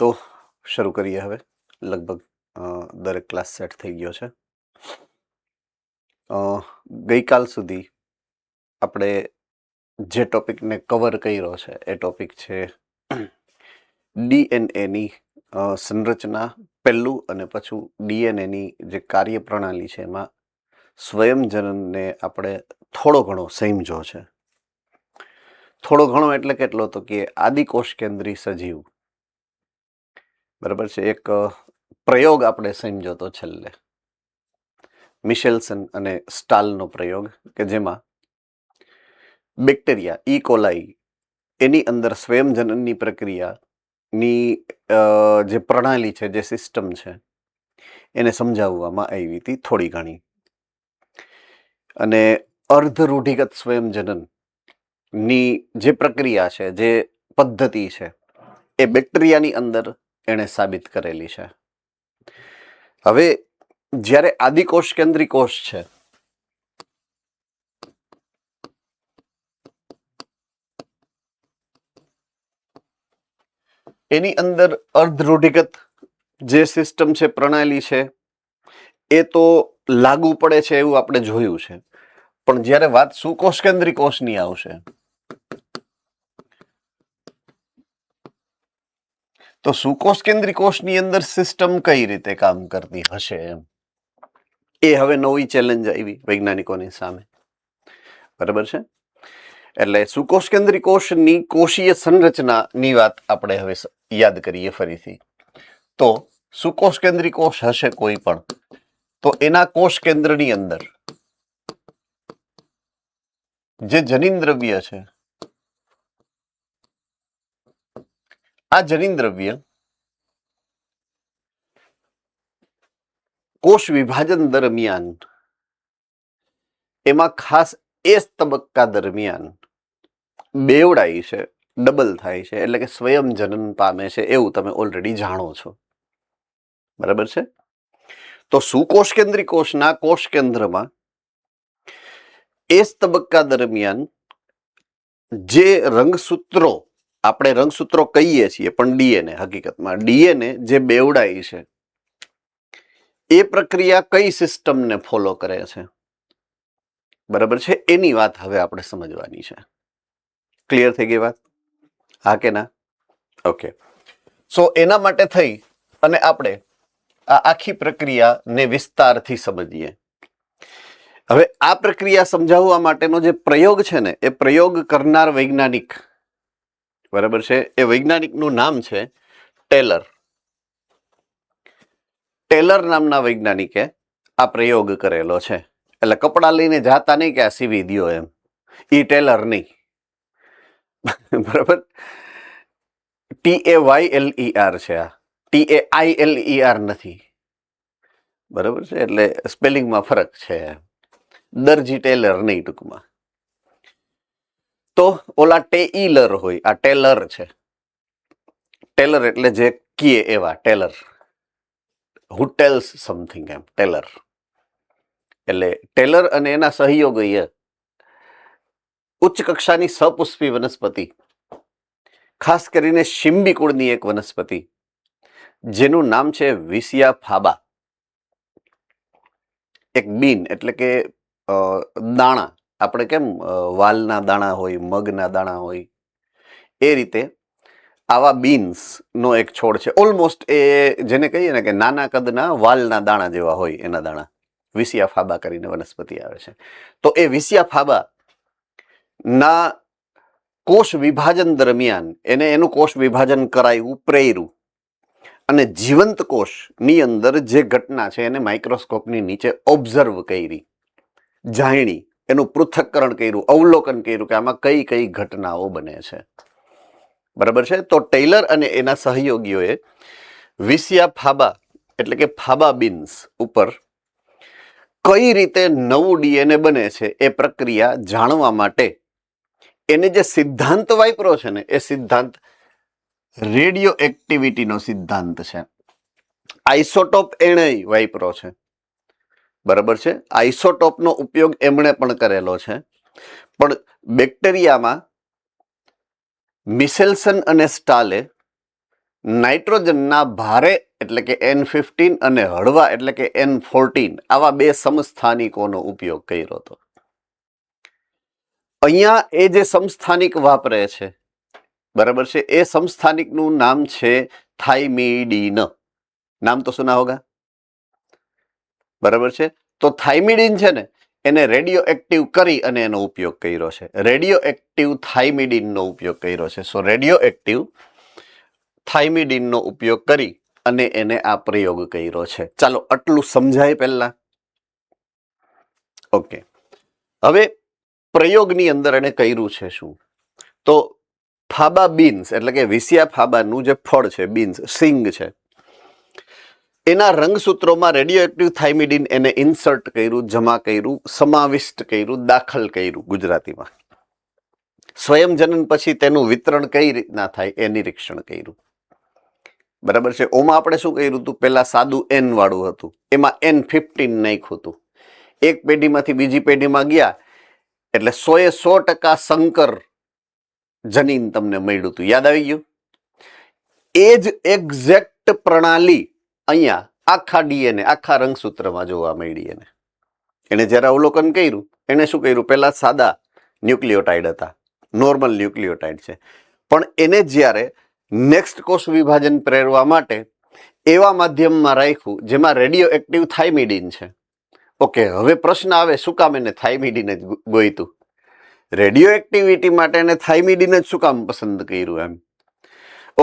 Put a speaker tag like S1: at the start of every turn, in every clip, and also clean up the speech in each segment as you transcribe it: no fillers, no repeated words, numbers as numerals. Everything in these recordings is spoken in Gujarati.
S1: તો શરૂ કરીએ હવે. લગભગ દરેક ક્લાસ સેટ થઈ ગયો છે. ગઈકાલ સુધી આપણે જે ટોપિકને કવર કર્યો છે એ ટોપિક છે ડીએનએની સંરચના પહેલું, અને પછી ડીએનએની જે કાર્યપ્રણાલી છે એમાં સ્વયંજનનને આપણે થોડો ઘણો સમજો છે. થોડો ઘણો એટલે કેટલો? તો કે આદિકોષ કેન્દ્રી સજીવ, બરાબર છે. એક પ્રયોગ આપણે સમજો તો છેલ્લે મિશેલ્સન અને સ્ટાલનો પ્રયોગ, કે જેમાં બેક્ટેરિયા ઈ કોલાઈ એની અંદર સ્વયંજનનની પ્રક્રિયાની જે પ્રણાલી છે, જે સિસ્ટમ છે, એને સમજાવવામાં આવી હતી થોડી ઘણી. અને અર્ધ રૂઢિગત સ્વયંજનનની જે પ્રક્રિયા છે, જે પદ્ધતિ છે, એ બેક્ટેરિયાની અંદર એણે સાબિત કરેલી છે. હવે જ્યારે આદિકોષ કેન્દ્રી કોષ છે એની અંદર અર્ધ રૂઢિગત જે સિસ્ટમ છે, પ્રણાલી છે, એ તો લાગુ પડે છે એવું આપણે જોયું છે. પણ જ્યારે વાત સુકોષ કેન્દ્રી કોષની આવશે તો સુકોષ કેન્દ્રી કોષની અંદર સિસ્ટમ કઈ રીતે કામ કરતી હશે એ હવે નવી ચેલેન્જ આવી વૈજ્ઞાનિકોની સામે, બરાબર છે. એટલે સુકોષ કેન્દ્રી કોષની કોષીય સંરચનાની વાત આપણે હવે યાદ કરીએ ફરીથી. તો સુકોષ કેન્દ્રી કોષ હશે કોઈ પણ, તો એના કોષ કેન્દ્રની અંદર જે જનીન દ્રવ્ય છે, આ જનીન દ્રવ્ય કોષ વિભાજન દરમિયાન એમાં ખાસ એ તબક્કા દરમિયાન બેવડાય છે, ડબલ થાય છે, એટલે કે સ્વયંજનન પામે છે, એવું તમે ઓલરેડી જાણો છો, બરાબર છે. તો સુકોષ કેન્દ્રી કોષના કોષ કેન્દ્રમાં એ તબક્કા દરમિયાન જે રંગસૂત્રો, આપણે રંગસૂત્રો કહીએ છીએ પણ ડીએનએ, હકીકતમાં ડીએનએ જે બેવડાય છે, એ પ્રક્રિયા કઈ સિસ્ટમને ફોલો કરે છે, બરાબર છે, એની વાત હવે આપણે સમજવાની છે. ક્લિયર થઈ ગઈ વાત? હા કે ના? ઓકે. સો એના માટે થઈ અને આપણે આ આખી પ્રક્રિયાને વિસ્તારથી સમજીએ. હવે આ પ્રક્રિયા સમજાવવા માટેનો જે પ્રયોગ છે ને, એ પ્રયોગ કરનાર વૈજ્ઞાનિક, બરાબર છે, એ વૈજ્ઞાનિકનું નામ છે ટેલર. ટેલર નામના વૈજ્ઞાનિકે આ પ્રયોગ કરેલો છે. એટલે કપડાં લઈને જાતા નહીં કે આ સીવી દ્યો એમ, ઈ ટેલર નહીં, બરાબર. TAYLER છે આ, TAILER નથી, બરાબર છે. એટલે સ્પેલિંગમાં ફરક છે. દરજી ટેલર નહીં ટૂંકમાં. તો ઓલા ટેઈલર હોય, આ ટેલર છે. ટેલર એટલે જે કીએ એવા, ટેલર, હુ ટેલ્સ સમથિંગ, એમ ટેલર. એટલે ટેલર અને એના સહયોગીએ ઉચ્ચ કક્ષાની સપુષ્પી વનસ્પતિ, ખાસ કરીને શિંબી કુળની એક વનસ્પતિ જેનું નામ છે વિસિયા ફાબા, એક બીન એટલે કે દાણા, આપણે કેમ વાલના દાણા હોય, મગના દાણા હોય, એ રીતે આવા બીન્સ નો એક છોડ છે. ઓલમોસ્ટ એ જેને કહીએ ને કે નાના કદના વાલના દાણા જેવા હોય, એના દાણા, વિસિયા ફાબા કરીને વનસ્પતિ આવે છે. તો એ વિસિયા ફાબા ના કોષ વિભાજન દરમિયાન એને એનું કોષ વિભાજન કરાયું, પ્રેર્યું, અને જીવંત કોષની અંદર જે ઘટના છે એને માઇક્રોસ્કોપની નીચે ઓબ્ઝર્વ કરી, જાણી, એનું પૃથ્થકરણ કર્યું, અવલોકન કર્યું કે આમાં કઈ કઈ ઘટનાઓ બને છે, બરાબર છે. તો ટેલર અને એના સહયોગીઓએ વિસિયા ફાબા એટલે કે ફાબા બીન્સ ઉપર કઈ રીતે નવું ડીએનએ બને છે એ પ્રક્રિયા જાણવા માટે એને જે સિદ્ધાંત વાપર્યો છે ને, એ સિદ્ધાંત રેડિયો એક્ટિવિટીનો સિદ્ધાંત છે. આઇસોટોપ એણે વાપર્યો છે, બરાબર છે. આઇસોટોપનો ઉપયોગ એમણે પણ કરેલો છે. પણ બેક્ટેરિયામાં મિશેલ્સન અને સ્ટાલે નાઇટ્રોજનના ભારે એટલે કે N15 અને હળવા એટલે કે N14 આવા બે સમસ્થાનિકોનો ઉપયોગ કર્યો હતો. અહીંયા એ જે સમસ્થાનિક વાપરે છે, બરાબર છે, એ સમસ્થાનિકનું નામ છે થાઇમિડીન. નામ તો સુના હોગા, બરાબર છે. તો થાઇમિડીન છે ને, એને રેડિયો એક્ટિવ કરી અને એનો ઉપયોગ કર્યો છે. રેડિયો એક્ટિવ થાઇમિડીનનો ઉપયોગ કર્યો છે. સો રેડિયો એક્ટિવ થાઇમિડીનનો ઉપયોગ કરી અને એને આ પ્રયોગ કર્યો છે. ચાલો આટલું સમજાય પહેલા. ઓકે, હવે પ્રયોગની અંદર એને કર્યું છે શું? તો ફાબા બીન્સ એટલે કે વિસિયા ફાબાનું જે ફળ છે, બીન્સ, સિંગ છે, એના રંગસૂત્રોમાં રેડિયો એક્ટિવ થાઇમિડીન એને ઇન્સર્ટ કર્યું, જમા કર્યું, સમાવિષ્ટ કર્યું, દાખલ કર્યું ગુજરાતીમાં. સ્વયંજનન પછી તેનું વિતરણ કઈ રીતના થાય એ નિરીક્ષણ કર્યું. બરાબર છે. ઓમાં આપણે શું કર્યું હતું? પેલા સાદું N વાળું હતું, એમાં N15 નાખ્યું હતું. એક પેઢીમાંથી બીજી પેઢીમાં ગયા એટલે 100% સંકર જનીન તમને મળ્યું હતું. યાદ આવી ગયું? એ જ એક્ઝેક્ટ પ્રણાલી અહીંયા આખા ડીએનએ, આખા રંગસૂત્રમાં જોવા મળી. એને જ્યારે અવલોકન કર્યું, એને શું કર્યું? પેલા સાદા ન્યુક્લિયોટાઇડ હતા, નોર્મલ ન્યુક્લિયોટાઇડ છે, પણ એને જ્યારે નેક્સ્ટ કોષ વિભાજન પ્રેરવા માટે એવા માધ્યમમાં રાખ્યું જેમાં રેડિયો એક્ટિવ થાઇમિડીન છે. ઓકે, હવે પ્રશ્ન આવે, શું કામ એને થાઇમિડીન જ ગોઈતું? રેડિયો એક્ટિવિટી માટે એને થાઇમિડીન જ શું કામ પસંદ કર્યું એમ?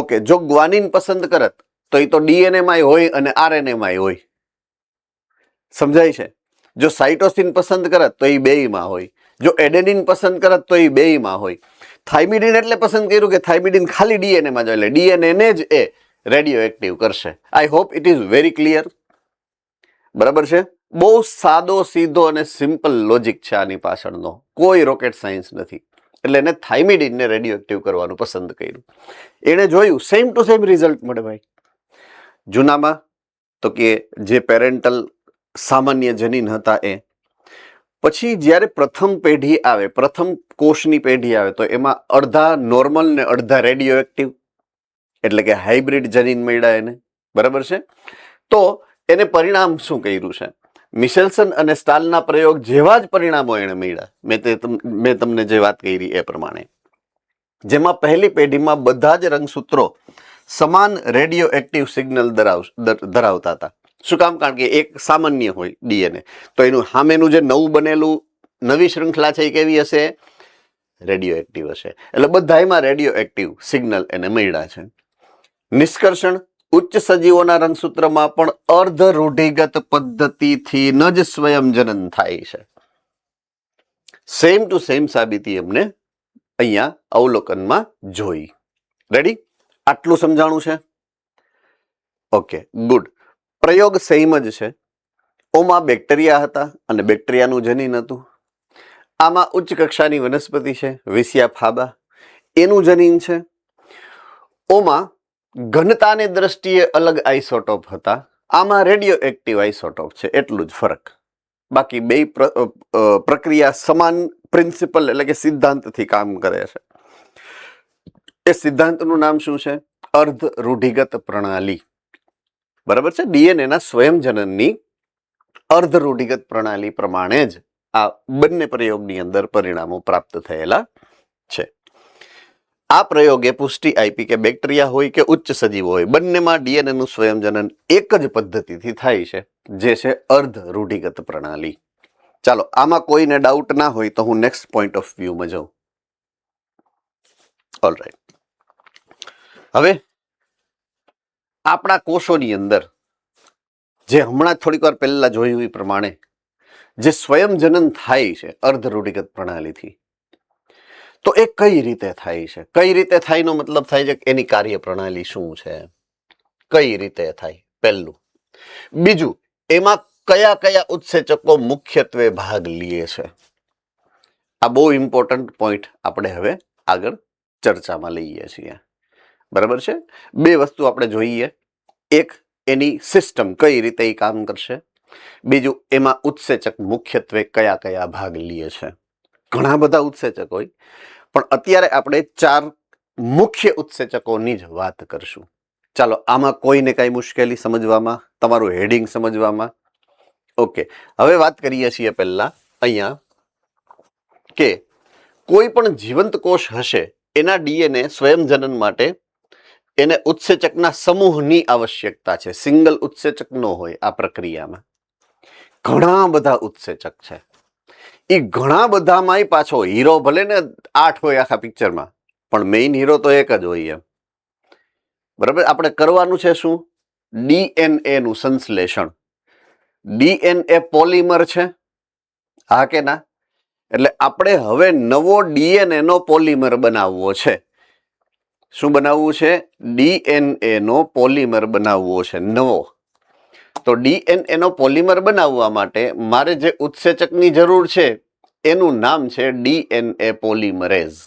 S1: ઓકે, જો ગ્વાનિન પસંદ કરત તો એ તો ડીએનએ માં હોય અને આરએનએ માં હોય. સમજાય છે? જો સાઇટોસિન પસંદ કરત તો એ બેયમાં હોય, જો એડેનિન પસંદ કરત તો એ બેયમાં હોય. થાઇમિડીન એટલે પસંદ કર્યું કે થાઇમિડીન ખાલી ડીએનએ માં જ, એટલે ડીએનએ ને જ એ રેડિયો એક્ટિવ કરશે. I hope it is very clear. બરાબર છે. બહુ સાદો સીધો અને સિમ્પલ લોજિક છે આની પાછળનો, કોઈ રોકેટ સાયન્સ નથી. એટલે એને થાઇમિડીનને રેડિયો એક્ટિવ કરવાનું પસંદ કર્યું. એને જોયું સેમ ટુ સેમ રિઝલ્ટ મળે ભાઈ. જૂનામાં તો કે જે પેરેન્ટલ સામાન્ય જનીન હતા એ, પછી જ્યારે પ્રથમ પેઢી આવે, પ્રથમ કોષની પેઢી આવે, તો એમાં અડધા નોર્મલ ને અડધા રેડિયો એક્ટિવ એટલે કે હાઇબ્રિડ જનીન મળ્યા એને. બરાબર છે. તો એને પરિણામ શું કર્યું છે? મિશેલ્સન અને સ્ટાલના પ્રયોગ જેવા જ પરિણામો એને મળ્યા. મેં તમને જે વાત કરી એ પ્રમાણે, જેમાં પહેલી પેઢીમાં બધા જ રંગસૂત્રો સમાન રેડિયો એક્ટિવ સિગ્નલ ધરાવતા હતા. શું કામ? કારણ કે એક સામાન્ય હોય ડીએનએ, તો એનું સામેનું જે નવું બનેલું નવી શૃંખલા છે એ કેવી હશે? રેડિયો એક્ટિવ હશે. એટલે બધામાં રેડિયો એક્ટિવ સિગ્નલ એને મળ્યા છે. નિષ્કર્ષણ, ઉચ્ચ સજીવોના રંગસૂત્રમાં પણ અર્ધ રૂઢિગત પદ્ધતિથી ન જ સ્વયંજનન થાય છે. સેમ ટુ સેમ સાબિતી અમને અહીંયા અવલોકનમાં જોઈ. રેડી? આટલું સમજાણું છે? Okay, good. પ્રયોગ સેમ જ છે. ઓમાં બેક્ટેરિયા હતા અને બેક્ટેરિયાનું જનીન હતું. આમાં ઉચ્ચ કક્ષાની વનસ્પતિ છે, વિસિયા ફાબા, એનું જનીન છે. ઓમાં ઘનતાની દ્રષ્ટિએ અલગ આઇસોટોપ હતા, આમાં રેડિયો એક્ટિવ આઇસોટોપ છે, એટલું જ ફરક. બાકી બે પ્રક્રિયા સમાન પ્રિન્સિપલ એટલે કે સિદ્ધાંતથી કામ કરે છે. એ સિદ્ધાંતનું નામ શું છે? અર્ધ રૂઢિગત પ્રણાલી. બરાબર છે. ડીએનએના સ્વયંજનનની અર્ધ રૂઢિગત પ્રણાલી પ્રમાણે જ આ બંને પ્રયોગની અંદર પરિણામો પ્રાપ્ત થયેલા છે. આ પ્રયોગે પુષ્ટિ આપી કે બેક્ટેરિયા હોય કે ઉચ્ચ સજીવો હોય, બંનેમાં ડીએનએનું સ્વયંજનન એક જ પદ્ધતિથી થાય છે, જે છે અર્ધ રૂઢિગત પ્રણાલી. ચાલો, આમાં કોઈને ડાઉટ ના હોય તો હું નેક્સ્ટ પોઈન્ટ ઓફ વ્યૂમાં જાઉં. ઓલરાઈટ. હવે આપણા કોષોની અંદર જે હમણાં થોડીક વાર પહેલા જોયું એ પ્રમાણે જે સ્વયંજનન થાય છે અર્ધ રૂઢિગત પ્રણાલીથી, તો એ કઈ રીતે થાય છે? કઈ રીતે થાયનો મતલબ થાય છે કે એની કાર્ય પ્રણાલી શું છે, કઈ રીતે થાય, પહેલું. બીજું, એમાં કયા કયા ઉત્સેચકો મુખ્યત્વે ભાગ લે છે? આ બહુ ઇમ્પોર્ટન્ટ પોઈન્ટ આપણે હવે આગળ ચર્ચામાં લઈએ છીએ. બરાબર છે. બે વસ્તુ આપણે જોઈએ. એક, એની સિસ્ટમ કઈ રીતે એ કામ કરશે. બીજું, એમાં ઉત્સેચક મુખ્યત્વે કયા કયા ભાગ લે છે. ઘણા બધા ઉત્સેચક હોય, પણ અત્યારે આપણે 4 મુખ્ય ઉત્સેચકોની જ વાત કરશું. ચાલો, આમાં કોઈને કઈ મુશ્કેલી સમજવામાં, તમારું હેડિંગ સમજવામાં? ઓકે, હવે વાત કરીએ છીએ પહેલા અહીંયા કે કોઈ પણ જીવંત કોષ હશે એના ડીએનએ સ્વયંજનન માટે એને ઉત્સેચકના સમૂહની આવશ્યકતા છે. સિંગલ ઉત્સેચક ન હોય. આ પ્રક્રિયામાં ઘણા બધા ઉત્સેચક છે. એ ઘણા બધામાં પાછો હીરો ભલે ને 8 હોય આખા પિક્ચરમાં, પણ મેઇન હીરો તો એક જ હોય એમ. બરાબર. આપણે કરવાનું છે શું? ડીએનએ નું સંશ્લેષણ. ડીએનએ પોલિમર છે, હા કે ના? એટલે આપણે હવે નવો ડીએનએ નો પોલિમર બનાવવો છે. શું બનાવવું છે? ડીએનએ નો પોલિમર બનાવવો છે નવો. તો ડીએનએ નો પોલિમર બનાવવા માટે મારે જે ઉત્સેચકની જરૂર છે એનું નામ છે ડીએનએ પોલિમરેઝ.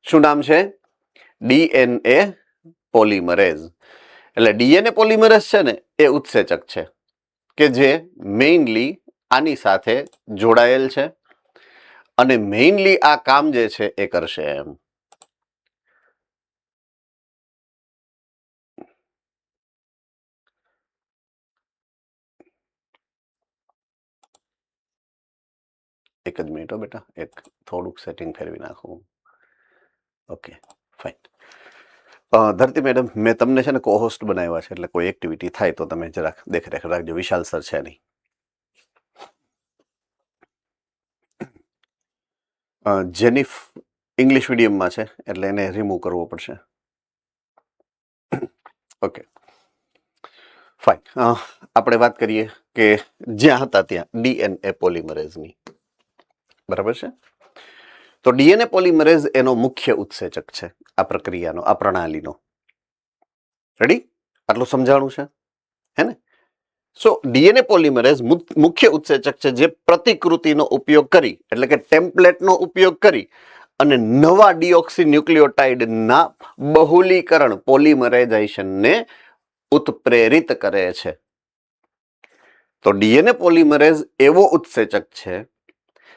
S1: શું નામ છે? DNA polymerase. એટલે ડીએનએ પોલિમરેઝ છે ને એ ઉત્સેચક છે કે જે મેઇનલી આની સાથે જોડાયેલ છે અને મેઇનલી આ કામ જે છે એ કરશે એમ. એક જ મિનિટ હો બેટા, એક થોડુંક સેટિંગ ફેરવી નાખું. Okay fine. ધરતી મેડમ, મેં તમને છે ને કો હોસ્ટ બનાવ્યા છે, એટલે કોઈ એક્ટિવિટી થાય તો તમે જરાક દેખરેખ રાખજો. વિશાલ સર છે નહીં. જેનિફ ઇંગ્લિશ મીડિયમમાં છે એટલે એને રિમૂવ કરવો પડશે. Okay fine. આપણે વાત કરીએ કે જ્યાં હતા ત્યાં ડીએનએ પોલિમરેઝની. બરાબર છે. તો ડીએનએ પોલિમરેઝ એનો મુખ્ય ઉત્સેચક છે આ પ્રક્રિયાનો, આ પ્રણાલીનો. રેડી? આટલું સમજાણું છે હે ને? સો ડીએનએ પોલિમરેઝ મુખ્ય ઉત્સેચક છે જે પ્રતિકૃતિનો ઉપયોગ કરી, એટલે કે ટેમ્પલેટનો ઉપયોગ કરી અને નવા ડીઓક્સી ન્યુક્લિયોટાઇડના બહુલીકરણ પોલિમરાઇઝેશનને ઉત્પ્રેરિત કરે છે. તો ડીએનએ પોલિમરેઝ એવો ઉત્સેચક છે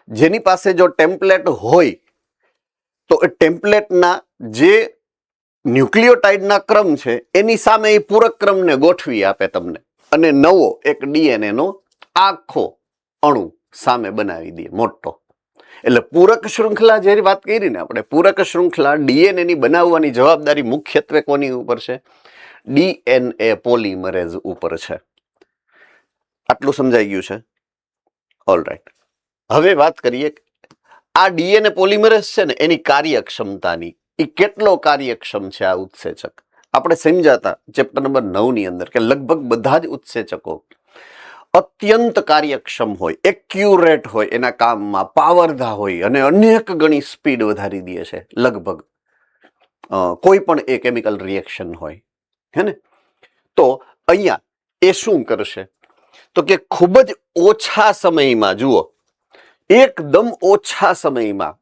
S1: જેની પાસે જો ટેમ્પલેટ હોય તો એ ટેમ્પલેટના જે ન્યુક્લિયોટાઇડના ક્રમ છે એની સામે એ પૂરક ક્રમને ગોઠવી આપે તમને, અને નવો એક ડીએનએ નો આખો અણુ સામે બનાવી દે મોટો. એટલે પૂરક શૃંખલા જે વાત કરી ને આપણે, પૂરક શૃંખલા ડીએનએ ની બનાવવાની જવાબદારી મુખ્યત્વે કોની ઉપર છે? ડીએનએ પોલિમરેઝ ઉપર છે. આટલું સમજાઈ ગયું છે? ઓલરાઈટ. હવે વાત કરીએ આ ડીએનએ પોલિમરેઝ છે ને એની કાર્યક્ષમતાની. એ કેટલો કાર્યક્ષમ છે આ ઉત્સેચક? આપણે સમજાતા ચેપ્ટર નંબર 9 ની અંદર કે લગભગ બધા જ ઉત્સેચકો અત્યંત કાર્યક્ષમ હોય, એક્યુરેટ હોય એના કામમાં, પાવરધા હોય અને અનેક ગણી સ્પીડ વધારી દે છે લગભગ કોઈ પણ એ કેમિકલ રિએક્શન હોય, હે ને? તો અહીંયા એ શું કરશે? તો કે ખૂબ જ ઓછા સમયમાં, જુઓ, એકદમ ઓછા સમયમાં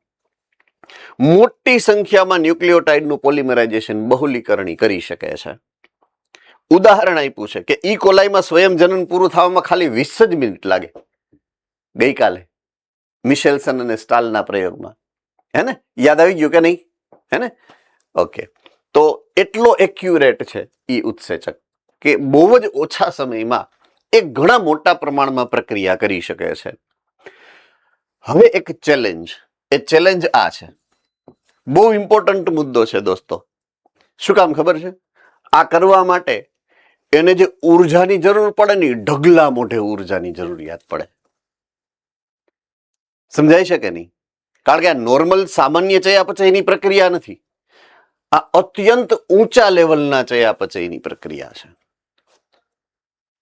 S1: મોટી સંખ્યામાં ન્યુક્લિયોટાઇડનું પોલિમરાઇઝેશન, બહુલીકરણી કરી શકે છે. ઉદાહરણ આપ્યું છે કે ઈ કોલાઈમાં સ્વયંજનન પૂરું થવામાં ખાલી 20 જ મિનિટ લાગે ગઈકાલે મિશેલ્સન અને સ્ટાલના પ્રયોગમાં, હે ને? યાદ આવી ગયું કે નહીં? હે ને? ઓકે. તો એટલો એક્યુરેટ છે ઈ ઉત્સેચક કે બહુ જ ઓછા સમયમાં એ ઘણા મોટા પ્રમાણમાં પ્રક્રિયા કરી શકે છે. હવે એક ચેલેન્જ, એ ચેલેન્જ આ છે, બહુ ઇમ્પોર્ટન્ટ મુદ્દો છે દોસ્તો. શું કામ ખબર છે? આ કરવા માટે એને જે ઉર્જાની જરૂર પડે ને, ઢગલા મોઢે ઉર્જાની જરૂરિયાત પડે. સમજાય છે કે નહીં? કારણ કે આ નોર્મલ સામાન્ય ચયાપચયની પ્રક્રિયા નથી, આ અત્યંત ઊંચા લેવલના ચયાપચયની પ્રક્રિયા છે.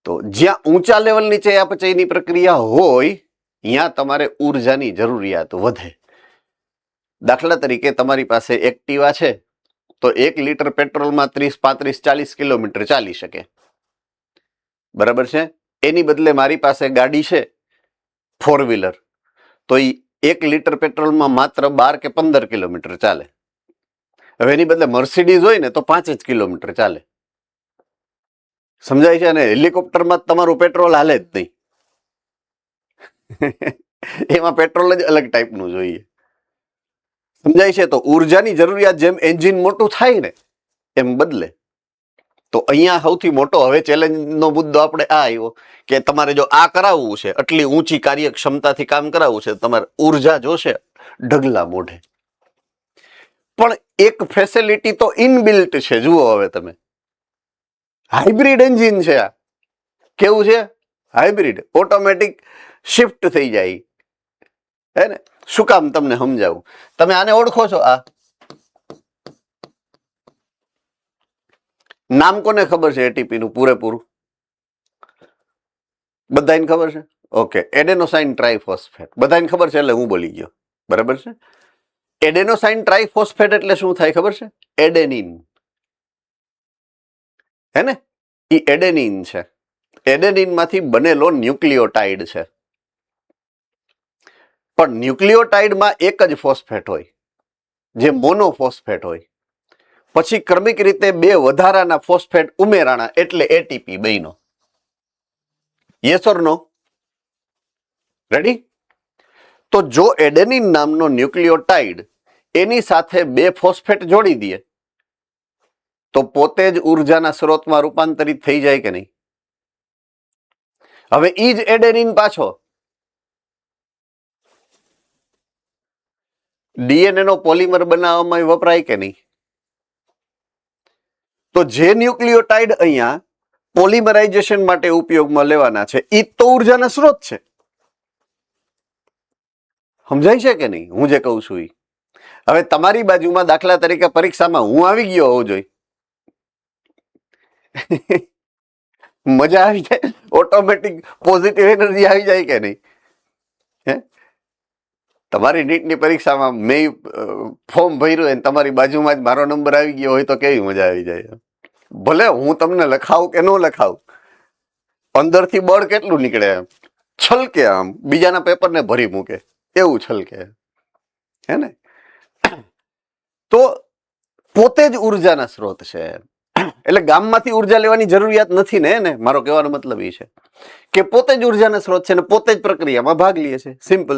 S1: તો જ્યાં ઊંચા લેવલની ચયાપચયની પ્રક્રિયા હોય ત્યાં તમારે ઉર્જાની જરૂરિયાત વધે. દાખલા તરીકે તમારી પાસે એક્ટિવા છે તો 1 લીટર પેટ્રોલમાં 30, 35, 40 કિલોમીટર ચાલી શકે. બરાબર છે? એની બદલે મારી પાસે ગાડી છે 4 વ્હીલર, તો એ 1 લીટર પેટ્રોલમાં માત્ર 12 કે 15 કિલોમીટર ચાલે. હવે એની બદલે મર્સિડીઝ હોય ને તો 5 જ કિલોમીટર ચાલે. સમજાય છે? અને હેલિકોપ્ટરમાં તમારું પેટ્રોલ હાલે જ નહીં. એમાં પેટ્રોલ જ અલગ ટાઈપનું જોઈએ. સમજાય છે? તો ઉર્જાની જરૂરિયાત જેમ એન્જિન મોટું થાય ને એમ બદલે. તો અહીંયા સૌથી મોટો હવે ચેલેન્જનો મુદ્દો આપણે આ આવ્યો કે તમારે જો આ કરાવવું છે, આટલી ઊંચી કાર્યક્ષમતાથી કામ કરાવવું છે, તમારે ઉર્જા જોશે ઢગલા મોઢે. પણ એક ફેસિલિટી તો ઇનબિલ્ટ છે. જુઓ હવે તમે, હાઇબ્રિડ એન્જિન છે આ. કેવું છે? હાઇબ્રિડ. ઓટોમેટિક શિફ્ટ થઈ જાય, હે ને? શું કામ તમને સમજાવું? તમે આને ઓળખો છો? આ નામ કોને ખબર છે? એટીપી નું પૂરેપૂરું બધાને ખબર છે? ઓકે, એડેનોસાઇન ટ્રાઇફોસ્ફેટ બધાને ખબર છે, એટલે હું બોલી ગયો. બરાબર છે. એડેનોસાઇન ટ્રાઇફોસ્ફેટ એટલે શું થાય ખબર છે? એડેનિન, હે ને? એ એડેનિન છે. એડેનિન માંથી બનેલો ન્યુક્લિયોટાઇડ છે. પણ ન્યુક્લિયોટાઇડમાં એક જ ફોસ્ફેટ હોય, જે મોનોફોસ્ફેટ હોય. પછી ક્રમિક રીતે બે વધારાના ફોસ્ફેટ ઉમેરાણા એટલે એટીપી બન્યો. Yes or no? રેડી? તો જો એડેનિન નામનો ન્યુક્લિયોટાઇડ એની સાથે બે ફોસ્ફેટ જોડી દઈએ તો પોતે જ ઉર્જાના સ્ત્રોતમાં રૂપાંતરિત થઈ જાય કે નહીં? હવે ઈ જ એડેનિન પાછો ડીએનએ નો પોલિમર બનાવવામાં વપરાય કે નહીં? તો જે ન્યુક્લિયોટાઇડ અહીંયા પોલિમરાઇઝેશન માટે ઉપયોગમાં લેવાના છે, એ તો ઉર્જાના સ્ત્રોત છે. સમજાય છે કે નહીં હું જે કહું છું એ? હવે તમારી બાજુમાં દાખલા તરીકે પરીક્ષામાં હું આવી ગયો હોવો જોઈએ, મજા આવી જાય, ઓટોમેટિક પોઝિટિવ એનર્જી આવી જાય કે નહીં? હે, તમારી નીટની પરીક્ષામાં મેં ફોર્મ ભર્યું અને તમારી બાજુમાં જ મારો નંબર આવી ગયો હોય તો કેવી મજા આવી જાય. ભલે હું તમને લખાવું કે ન લખાવું, અંદરથી બળ કેટલું નીકળે, એમ છલકે, આમ બીજાના પેપરને ભરી મૂકે એવું છલકે, હે ને? તો પોતે જ ઉર્જાના સ્ત્રોત છે. એટલે ગામમાંથી ઉર્જા લેવાની જરૂરિયાત નથી ને. મારો કહેવાનો મતલબ એ છે કે પોતે જ ઉર્જાના સ્ત્રોત છે ને પોતે જ પ્રક્રિયામાં ભાગ લે છે. સિમ્પલ.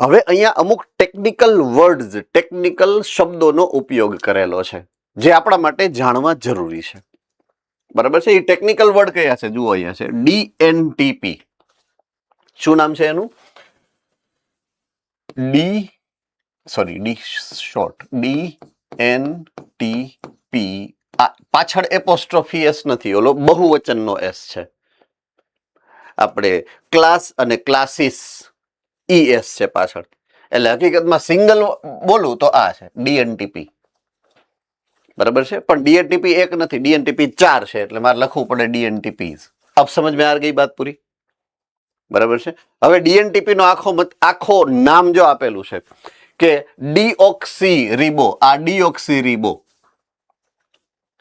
S1: હવે અહીંયા અમુક ટેકનિકલ વર્ડ્સ, ટેકનિકલ શબ્દોનો ઉપયોગ કરેલો છે જે આપણા માટે જાણવા જરૂરી છે. બરાબર છે? એ ટેકનિકલ વર્ડ કયા છે? જુઓ, અહીંયા છે ડીએનટીપી. શું નામ છે એનું? D short dNTP. પાછળ એપોસ્ટ્રોફી એસ નથી, ઓલો બહુવચનનો એસ છે. આપણે ક્લાસ અને ક્લાસીસ ES છે પાછળ, એટલે હકીકતમાં સિંગલ બોલું તો આ છે ડીએનટીપી. બરાબર છે? પણ ડીએનટીપી એક નથી, ડીએનટીપી 4 છે, એટલે મારે લખવું પડે ડીએનટીપી. अब समझ में आ गई बात पूरी? बराबर છે. હવે ડીએનટીપી નો આખો નામ જો આપેલું છે કે ડીઓક્સી રીબો, આ ડીઓક્સી રીબો,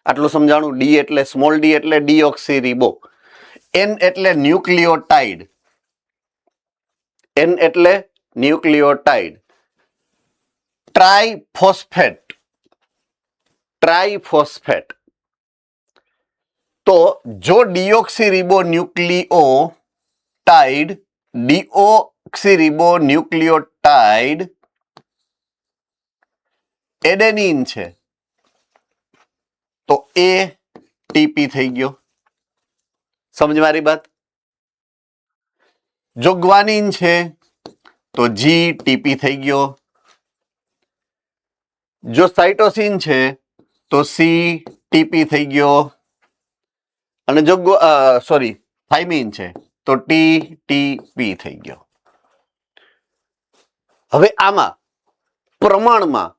S1: આટલું સમજાણું. ડી એટલે સ્મોલ ડી એટલે ડીઓક્સી રીબો, એન એટલે ન્યુક્લિયોટાઇડ, એન એટલે ન્યુક્લિયોટાઇડ, ટ્રાઇફોસ્ફેટ, ટ્રાઇફોસ્ફેટ. તો જો ડીઓક્સીરીબો ન્યુક્લિયોટાઇડ, ડીઓક્સીરીબો ન્યુક્લિયોટાઇડ એડેનિન છે તો એટીપી થઈ ગયો. સમજ મારી વાત? જો ગ્વાનિન છે તો જીટીપી થઈ ગયો. જો સાઇટોસિન છે તો સીટીપી થઈ ગયો. અને જો થાઇમિન છે તો ટીટીપી થઈ ગયો. હવે આમાં પ્રમાણમાં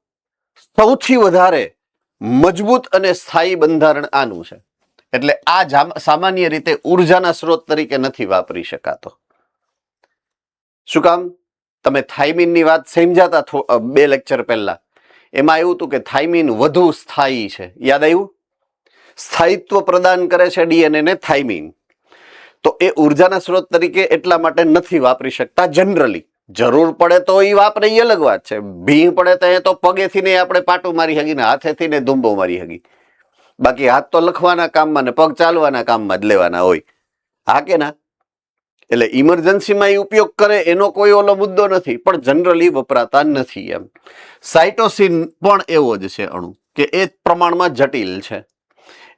S1: સૌથી વધારે મજબૂત અને સ્થાયી બંધારણ આનું છે, એટલે આ સામાન્ય રીતે ઉર્જાના સ્ત્રોત તરીકે નથી વાપરી શકાતો. શું કામ? તમે થાઇમિનની વાત સમજાતા 2 લેક્ચર પહેલા, એમાં એવું હતું કે થાઇમિન વધુ સ્થાયી છે. યાદ આવ્યું? સ્થાયિત્વ પ્રદાન કરે છે ડીએનએ ને થાઇમિન. તો એ ઉર્જાના સ્ત્રોત તરીકે એટલા માટે નથી વાપરી શકતા જનરલી. જરૂર પડે તો એ વાપરે, એ અલગ વાત છે. ભીંગ પડે તો પગેથી ને આપણે પાટું મારી હગી ને હાથેથી ને ધૂંબો મારી હગી. બાકી હાથ તો લખવાના કામમાં ને પગ ચાલવાના કામમાં જ લેવાના હોય. હા કે ના? એટલે ઇમરજન્સીમાં એ ઉપયોગ કરે એનો કોઈ ઓલો મુદ્દો નથી, પણ જનરલી વપરાતા નથી. એમ સાઇટોસિન પણ એવો જ છે અણુ કે એ પ્રમાણમાં જટિલ છે.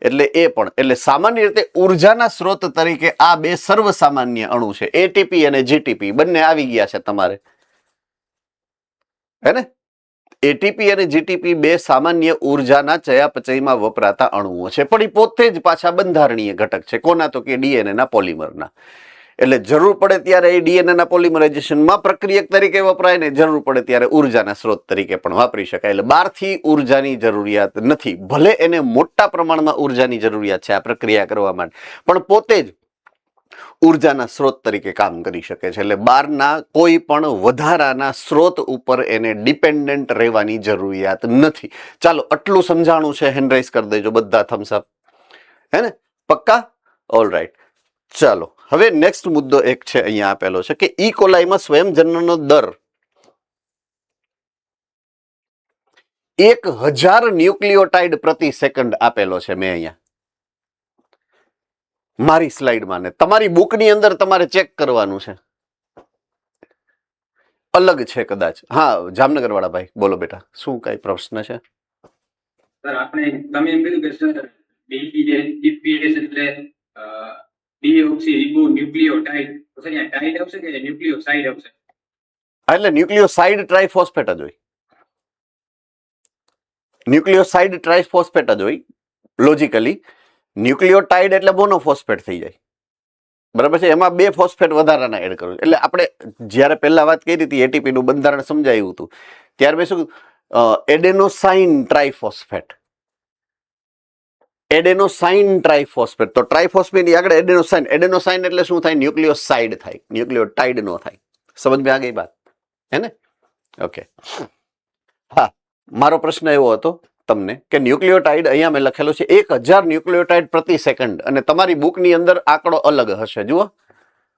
S1: એટલે એ પણ, એટલે સામાન્ય રીતે ઉર્જાના સ્ત્રોત તરીકે આ બે સર્વસામાન્ય અણુ છે, એટીપી અને જીટીપી બંને આવી ગયા છે તમારે, હે ને? એટીપી અને જીટીપી બે સામાન્ય ઉર્જાના ચયાપચયમાં વપરાતા અણુઓ છે, પણ એ પોતે જ પાછા બંધારણીય ઘટક છે. કોના? તો કે ડીએનએ ના પોલિમરના. એટલે જરૂર પડે ત્યારે એ ડીએનએ ના પોલિમરાઇઝેશનમાં પ્રક્રિયક તરીકે વપરાય ને જરૂર પડે ત્યારે ઉર્જાના સ્ત્રોત તરીકે પણ વાપરી શકાય. એટલે બહારથી ઉર્જાની જરૂરિયાત નથી, ભલે એને મોટા પ્રમાણમાં ઉર્જાની જરૂરિયાત છે આ પ્રક્રિયા કરવા માટે, પણ પોતે જ ઉર્જાના સ્ત્રોત તરીકે કામ કરી શકે છે. એટલે બહારના કોઈ પણ વધારાના સ્ત્રોત ઉપર એને ડિપેન્ડન્ટ રહેવાની જરૂરિયાત નથી. ચાલો, આટલું સમજાણું છે, હેન્ડ રાઇઝ કરી દેજો બધા, થમ્સ અપ, હે ને? પક્કા? All right. ચાલો, હવે નેક્સ્ટ મુદ્દો એક છે, અહીંયા આપેલો છે કે ઈ કોલાઈમાં સ્વયંજનનનો દર 1000 ન્યુક્લિયોટાઇડ પ્રતિ સેકન્ડ આપેલો છે. મેં અહીંયા મારી સ્લાઇડમાં ને તમારી બુકની અંદર તમારે ચેક કરવાનું છે, અલગ છે કદાચ. હા, જામનગર વાળા ભાઈ બોલો બેટા, શું કઈ પ્રશ્ન છે?
S2: સર, આપણે તમે એમ કીધું કે સર ડીપીએસ એટલે ડીઓક્સી રિબો ન્યુક્લિયોટાઇડ, તો સર અહીંયા ટાઇડ આવશે કે ન્યુક્લિયોસાઇડ આવશે?
S1: એટલે ન્યુક્લિયોસાઇડ ટ્રાઇફોસ્ફેટ જ હોય, ન્યુક્લિયોસાઇડ ટ્રાઇફોસ્ફેટ જ હોય લોજિકલી. ન્યુક્લિયોટાઇડ એટલે મોનોફોસ્ફેટ થઈ જાય, બરાબર છે? એમાં બે ફોસ્ફેટ વધારાના એડ કરવું. એટલે આપણે જ્યારે પહેલા વાત કરી હતી એટીપી નું બંધારણ સમજાયું હતું, ત્યાર મેં શું એડેનોસાઇન ટ્રાઇફોસ્ફેટ, એડેનોસાઇન ટ્રાઇફોસ્ફેટ. તો ટ્રાઇફોસ્ફેટ ની આગળ એડેનોસાઇન, એડેનોસાઇન એટલે શું થાય? ન્યુક્લિયોસાઇડ થાય, ન્યુક્લિયોટાઇડ નો થાય. સમજ में आ गई बात, है ने? ओके. હા, મારો પ્રશ્ન એવો હતો તમને કે ન્યુક્લિયોટાઇડ અહીંયા મેં લખેલો છે 1000 ન્યુક્લિયોટાઇડ પ્રતિ સેકન્ડ, અને તમારી બુકની અંદર આંકડો અલગ હશે. જુઓ,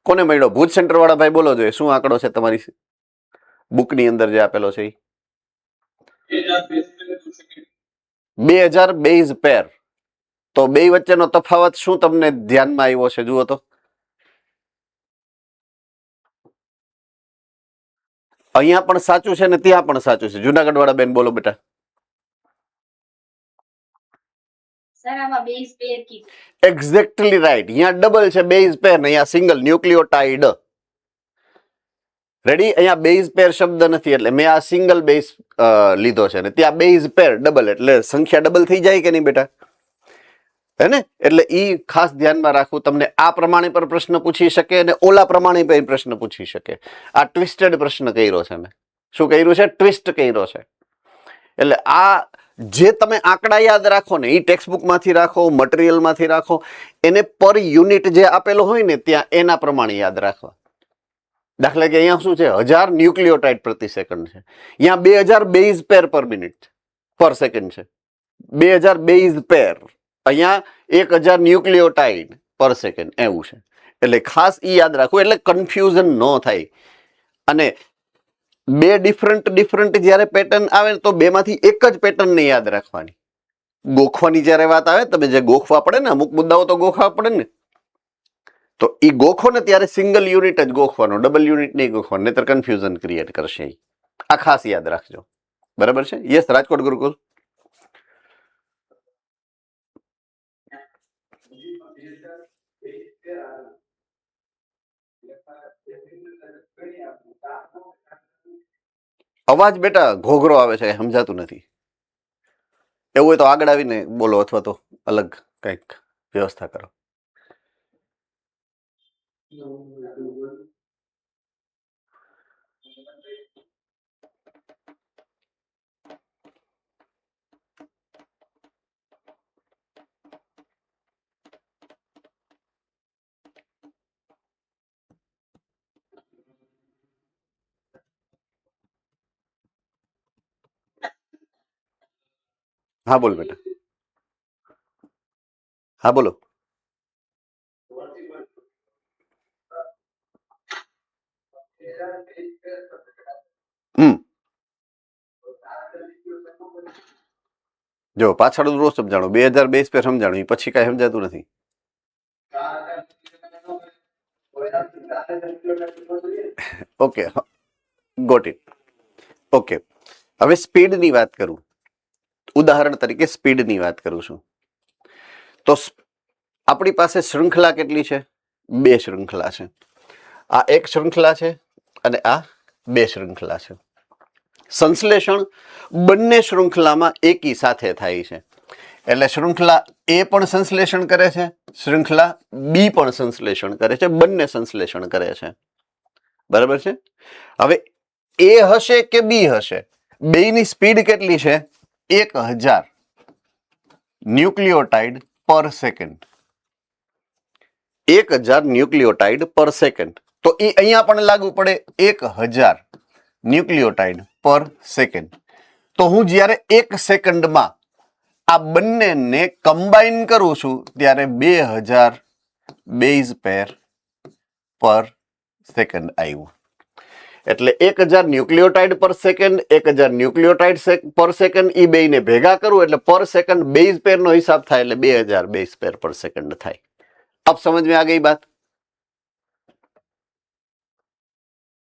S1: કોને મળ્યો? ભુજ સેન્ટર વાળા ભાઈ બોલો જોઈએ, શું આંકડો છે તમારી બુકની અંદર જે આપેલો છે? 2000 બેઝ પેર. તો બે વચ્ચેનો તફાવત શું તમને ધ્યાનમાં આવ્યો છે? જુઓ તો, અહીંયા પણ સાચું છે ને ત્યાં પણ સાચું છે. જુનાગઢ વાળા બેન બોલો બેટા. Exactly right. અહીંયા ડબલ છે બેઝ પેર ને અહીંયા સિંગલ ન્યુક્લિયોટાઇડ. રેડી? અહીંયા બેઝ પેર શબ્દ નથી એટલે મેં આ સિંગલ બેઝ લીધો છે, ને ત્યાં બેઝ પેર ડબલ, એટલે સંખ્યા ડબલ થઈ જાય કે નહીં બેટા? હે ને? એટલે ઈ ખાસ ધ્યાનમાં રાખવું. તમને આ પ્રમાણે પર પ્રશ્ન પૂછી શકે અને ઓલા પ્રમાણે પણ પ્રશ્ન પૂછી શકે. આ ટ્વિસ્ટેડ પ્રશ્ન કર્યો છે મેં. શું કર્યું છે? ટ્વિસ્ટ કર્યો છે. એટલે આ જે તમે આંકડા યાદ રાખો ને, એ ટેક્સ્ટ માંથી રાખો, મટીરિયલ માંથી રાખો, એને પર યુનિટ જે આપેલો હોય ને ત્યાં એના પ્રમાણે યાદ રાખવા. દાખલા કે અહીંયા શું છે? 1000 ન્યુક્લિયોટાઇડ પ્રતિ સેકન્ડ છે, અહીંયા 2000 બેઝ પેર પર મિનિટ પર સેકન્ડ છે. 2000 બેઝ પેર, અહીંયા 1000 ન્યુક્લિયોટાઇડ પર સેકન્ડ એવું છે. એટલે ખાસ ઈ યાદ રાખવું, એટલે કન્ફ્યુઝન ન થાય. અને બે ડિફરન્ટ જ્યારે પેટર્ન આવે તો બેમાંથી એક જ પેટર્ન ને યાદ રાખવાની. ગોખવાની જ્યારે વાત આવે, તમે જે ગોખવા પડે ને, અમુક મુદ્દાઓ તો ગોખવા પડે ને, તો ઈ ગોખો ને ત્યારે સિંગલ યુનિટ જ ગોખવાનો, ડબલ યુનિટ નહીં ગોખવાનો, નહીતર કન્ફ્યુઝન ક્રિએટ કરશે. આ ખાસ યાદ રાખજો, બરાબર છે? યસ, રાજકોટ ગુરુકુલ. અવાજ બેટા ઘોઘરો આવે છે, સમજાતું નથી. એવું હોય તો આગળ આવીને બોલો, અથવા તો અલગ કંઈક વ્યવસ્થા કરો. હા બોલો બેટા. હા બોલો. જો પાછળ રોજ સમજાણું, 2000 બેઝ પેર સમજાણું, પછી કઈ સમજાતું નથી. Okay, got it. ઓકે, હવે સ્પીડની વાત કરું, ઉદાહરણ તરીકે સ્પીડની વાત કરું છું. તો આપણી પાસે શૃંખલા કેટલી છે? 2 શૃંખલા છે. આ એક શૃંખલા છે અને આ 2 શૃંખલા છે. સંશ્લેષણ બંને શૃંખલામાં એકી સાથે થાય છે. એટલે શૃંખલા એ પણ સંશ્લેષણ કરે છે, શૃંખલા બી પણ સંશ્લેષણ કરે છે, બંને સંશ્લેષણ કરે છે. બરાબર છે. હવે એ હશે કે બી હશે, બેયની સ્પીડ કેટલી છે? 1000 ન્યુક્લિયોટાઇડ પર સેકન્ડ. 1000 ન્યુક્લિયોટાઇડ પર સેકન્ડ. તો એ અહીંયા પણ લાગુ પડે 1000 ન્યુક્લિયોટાઇડ પર સેકન્ડ. તો હું જ્યારે 1 સેકન્ડમાં આ બંનેને કમ્બાઈન કરું છું ત્યારે 2000 બેઝ પેર પર સેકન્ડ આવ્યું. એટલે 1000 ન્યુક્લિયોટાઇડ પર સેકન્ડ, 1000 ન્યુક્લિયોટાઇડ પર સેકન્ડ, એ બેયને ભેગા કરું એટલે પર સેકન્ડ બેઝ પેર નો હિસાબ થાય એટલે 2000 બેઝ પેર પર સેकंड થાય. अब समझ में आ गई बात?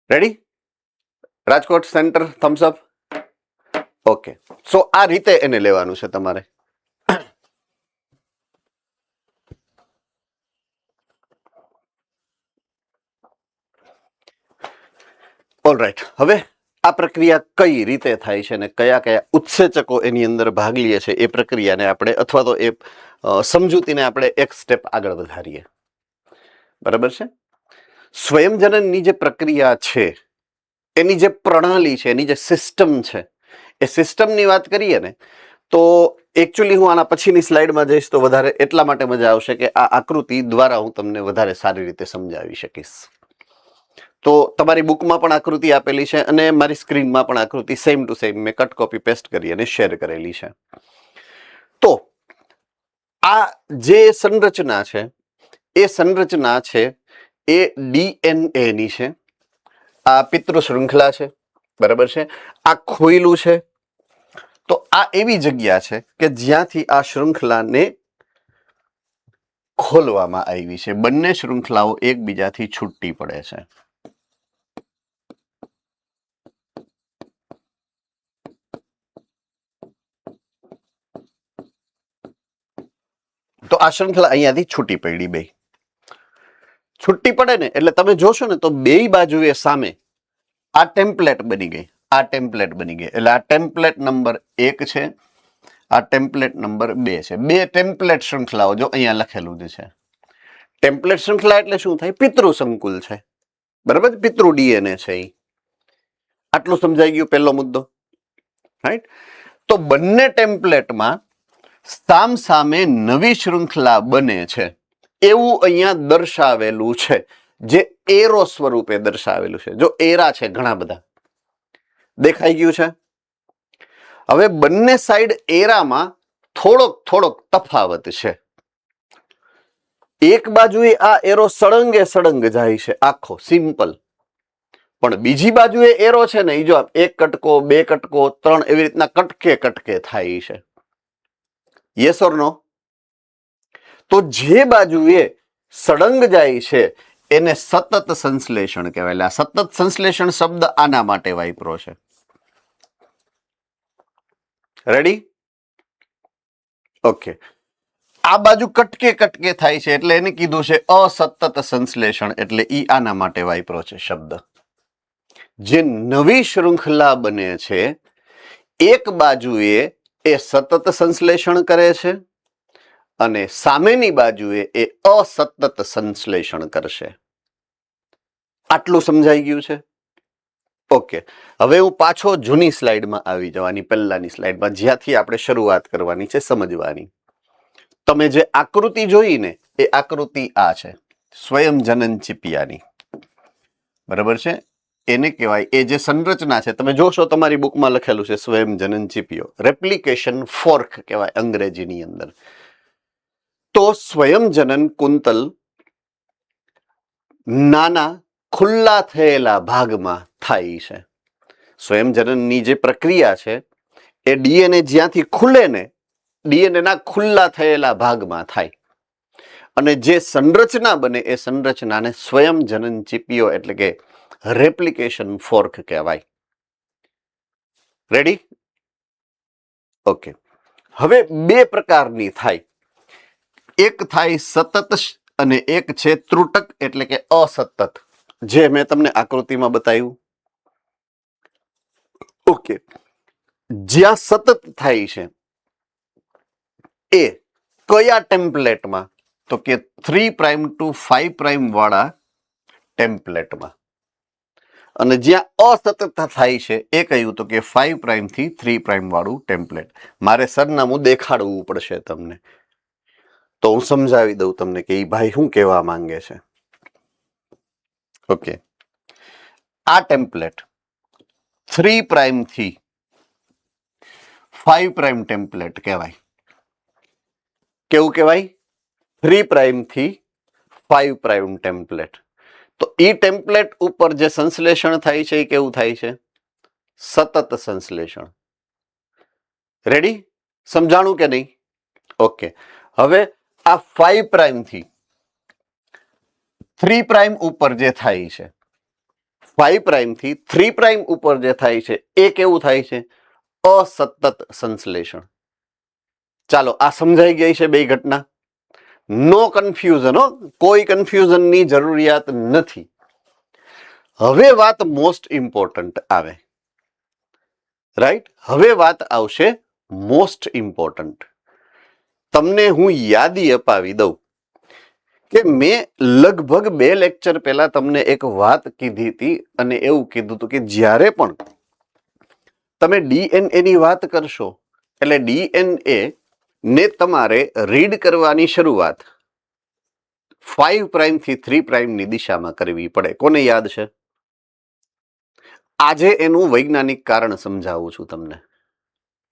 S1: Ready? Rajkot centre thumbs up. Okay, so આ રીતે એને લેવાનું છે તમારે. ઓલરાઈટ, હવે આ પ્રક્રિયા કઈ રીતે થાય છે અને કયા કયા ઉત્સેચકો એની અંદર ભાગ લે છે એ પ્રક્રિયાને આપણે અથવા તો એ સમજૂતીને આપણે એક સ્ટેપ આગળ વધારીએ. બરાબર છે. સ્વયંજનનની જે પ્રક્રિયા છે, એની જે પ્રણાલી છે, એની જે સિસ્ટમ છે, એ સિસ્ટમની વાત કરીએ ને તો એકચ્યુઅલી હું આના પછીની સ્લાઇડમાં જઈશ તો વધારે એટલા માટે મજા આવશે કે આ આકૃતિ દ્વારા હું તમને વધારે સારી રીતે સમજાવી શકીશ. તો તમારી બુકમાં પણ આકૃતિ આપેલી છે અને મારી સ્ક્રીનમાં પણ આકૃતિ સેમ ટુ સેમ મેં કટ કોપી પેસ્ટ કરી અને શેર કરેલી છે. તો આ જે સંરચના છે એ સંરચના છે એ ડીએનએ ની છે. આ પિતૃ શૃંખલા છે. બરાબર છે. આ ખોયલું છે. તો આ એવી જગ્યા છે કે જ્યાંથી આ શૃંખલાને ખોલવામાં આવી છે. બંને શૃંખલાઓ એકબીજાથી છૂટી પડે છે. તો આ શૃંખલા અહીંયાથી છૂટી પડી. બે છૂટી પડે ને એટલે તમે જોશો ને તો બે બાજુએ સામે આ ટેમ્પલેટ બની ગઈ. આ ટેમ્પલેટ બની ગઈ એટલે આ ટેમ્પલેટ નંબર 1 છે, આ ટેમ્પલેટ નંબર 2 છે. બે ટેમ્પલેટ શૃંખલાઓ જો અહીંયા લખેલું જ છે. ટેમ્પલેટ શૃંખલા એટલે શું થાય? પિતૃ સંકુલ છે. બરાબર, પિતૃ ડીએનએ છે. આટલું સમજાઈ ગયું પહેલો મુદ્દો. રાઈટ. તો બંને ટેમ્પલેટમાં સામ સામે નવી શૃંખલા બને છે એવું અહીંયા દર્શાવેલું છે, જે એરો સ્વરૂપે દર્શાવેલું છે. જો એરા છે ઘણા બધા દેખાઈ ગયું છે. હવે બંને સાઈડ એરામાં થોડોક તફાવત છે. એક બાજુએ આ એરો સળંગે સળંગ જાય છે આખો સિમ્પલ, પણ બીજી બાજુએ એરો છે ને એ જો એક કટકો, બે કટકો, 3 એવી રીતના કટકે થાય છે. યસ ઓર નો? તો જે બાજુએ સળંગ જાય છે એને સતત સંશ્લેષણ કહેવાય. આ સતત સંશ્લેષણ શબ્દ આના માટે વાપરો છે. રેડી? ઓકે. આ બાજુ કટકે થાય છે એટલે એને કીધું છે અસતત સંશ્લેષણ, એટલે ઈ આના માટે વાપરો છે શબ્દ. જે નવી શૃંખલા બને છે એક બાજુએ એ સતત સંશ્લેષણ કરે છે અને સામેની બાજુએ એ અસતત સંશ્લેષણ કરશે. આટલું સમજાઈ ગયું છે? ઓકે. હવે હું પાછો જૂની સ્લાઇડમાં આવી જવાની, પહેલાની સ્લાઇડમાં જ્યાંથી આપણે શરૂઆત કરવાની છે સમજવાની. તમે જે આકૃતિ જોઈ ને એ આકૃતિ આ છે સ્વયંજનન ચીપિયાની. બરાબર છે. એને કહેવાય, એ જે સંરચના છે તમે જોશો તમારી બુકમાં લખેલું છે સ્વયંજનન ચીપિયો. રેપ્લિકેશન ફોર્ક કહેવાય અંગ્રેજીની અંદર. તો સ્વયંજનન કુંતલ નાના ખુલ્લા થયેલા ભાગમાં થાય છે. સ્વયંજનનની જે પ્રક્રિયા છે એ ડીએનએ જ્યાંથી ખુલે ને ડીએનએ ના ખુલ્લા થયેલા ભાગમાં થાય અને જે સંરચના બને એ સંરચનાને સ્વયંજનન ચીપિયો એટલે કે રેપ્લિકેશન ફોર્ક કહેવાય. રેડી? ઓકે. હવે બે પ્રકારની થાય. એક થાય સતત અને એક છે ત્રુટક એટલે કે અસતત, જે મેં તમને આકૃતિમાં બતાવ્યું. ઓકે, જ્યાં સતત થાય છે એ કયા ટેમ્પલેટમાં? તો કે 3' to 5' વાળા ટેમ્પલેટમાં. અને જ્યાં અસતત થાય છે એ કહ્યું તો કે 5' થી 3' વાળું ટેમ્પલેટ. મારે સરનામું દેખાડવું પડશે તમને, તો હું સમજાવી દઉં તમને કે એ ભાઈ શું કહેવા માંગે છે. ઓકે, આ ટેમ્પલેટ 3' થી 5' ટેમ્પલેટ કહેવાય. કેવું કહેવાય? 3' થી 5' ટેમ્પલેટ. તો એ ટેમ્પલેટ ઉપર જે સંશ્લેષણ થાય છે એ કેવું થાય છે? સતત સંશ્લેષણ. રેડી? સમજાણું કે નહીં? ઓકે, હવે આ 5' થી 3' ઉપર જે થાય છે, 5' થી 3' ઉપર જે થાય છે એ કેવું થાય છે? અસતત સંશ્લેષણ. ચાલો, આ સમજાઈ ગઈ છે બે ઘટના? નો કન્ફ્યુઝન હો, કોઈ કન્ફ્યુઝનની જરૂરિયાત નથી. હવે વાત મોસ્ટ ઇમ્પોર્ટન્ટ આવે. રાઈટ? હવે વાત આવશે મોસ્ટ ઇમ્પોર્ટન્ટ. તમને હું યાદી અપાવી દઉં કે મેં લગભગ 2 લેક્ચર પહેલા તમને એક વાત કીધી હતી અને એવું કીધું હતું કે જ્યારે પણ તમે ડીએનએ ની વાત કરશો એટલે ડીએનએ ને તમારે રીડ કરવાની શરૂઆત 5' થી 3' ની દિશામાં કરવી પડે. કોને યાદ છે? આજે એનું વૈજ્ઞાનિક કારણ સમજાવું છું તમને.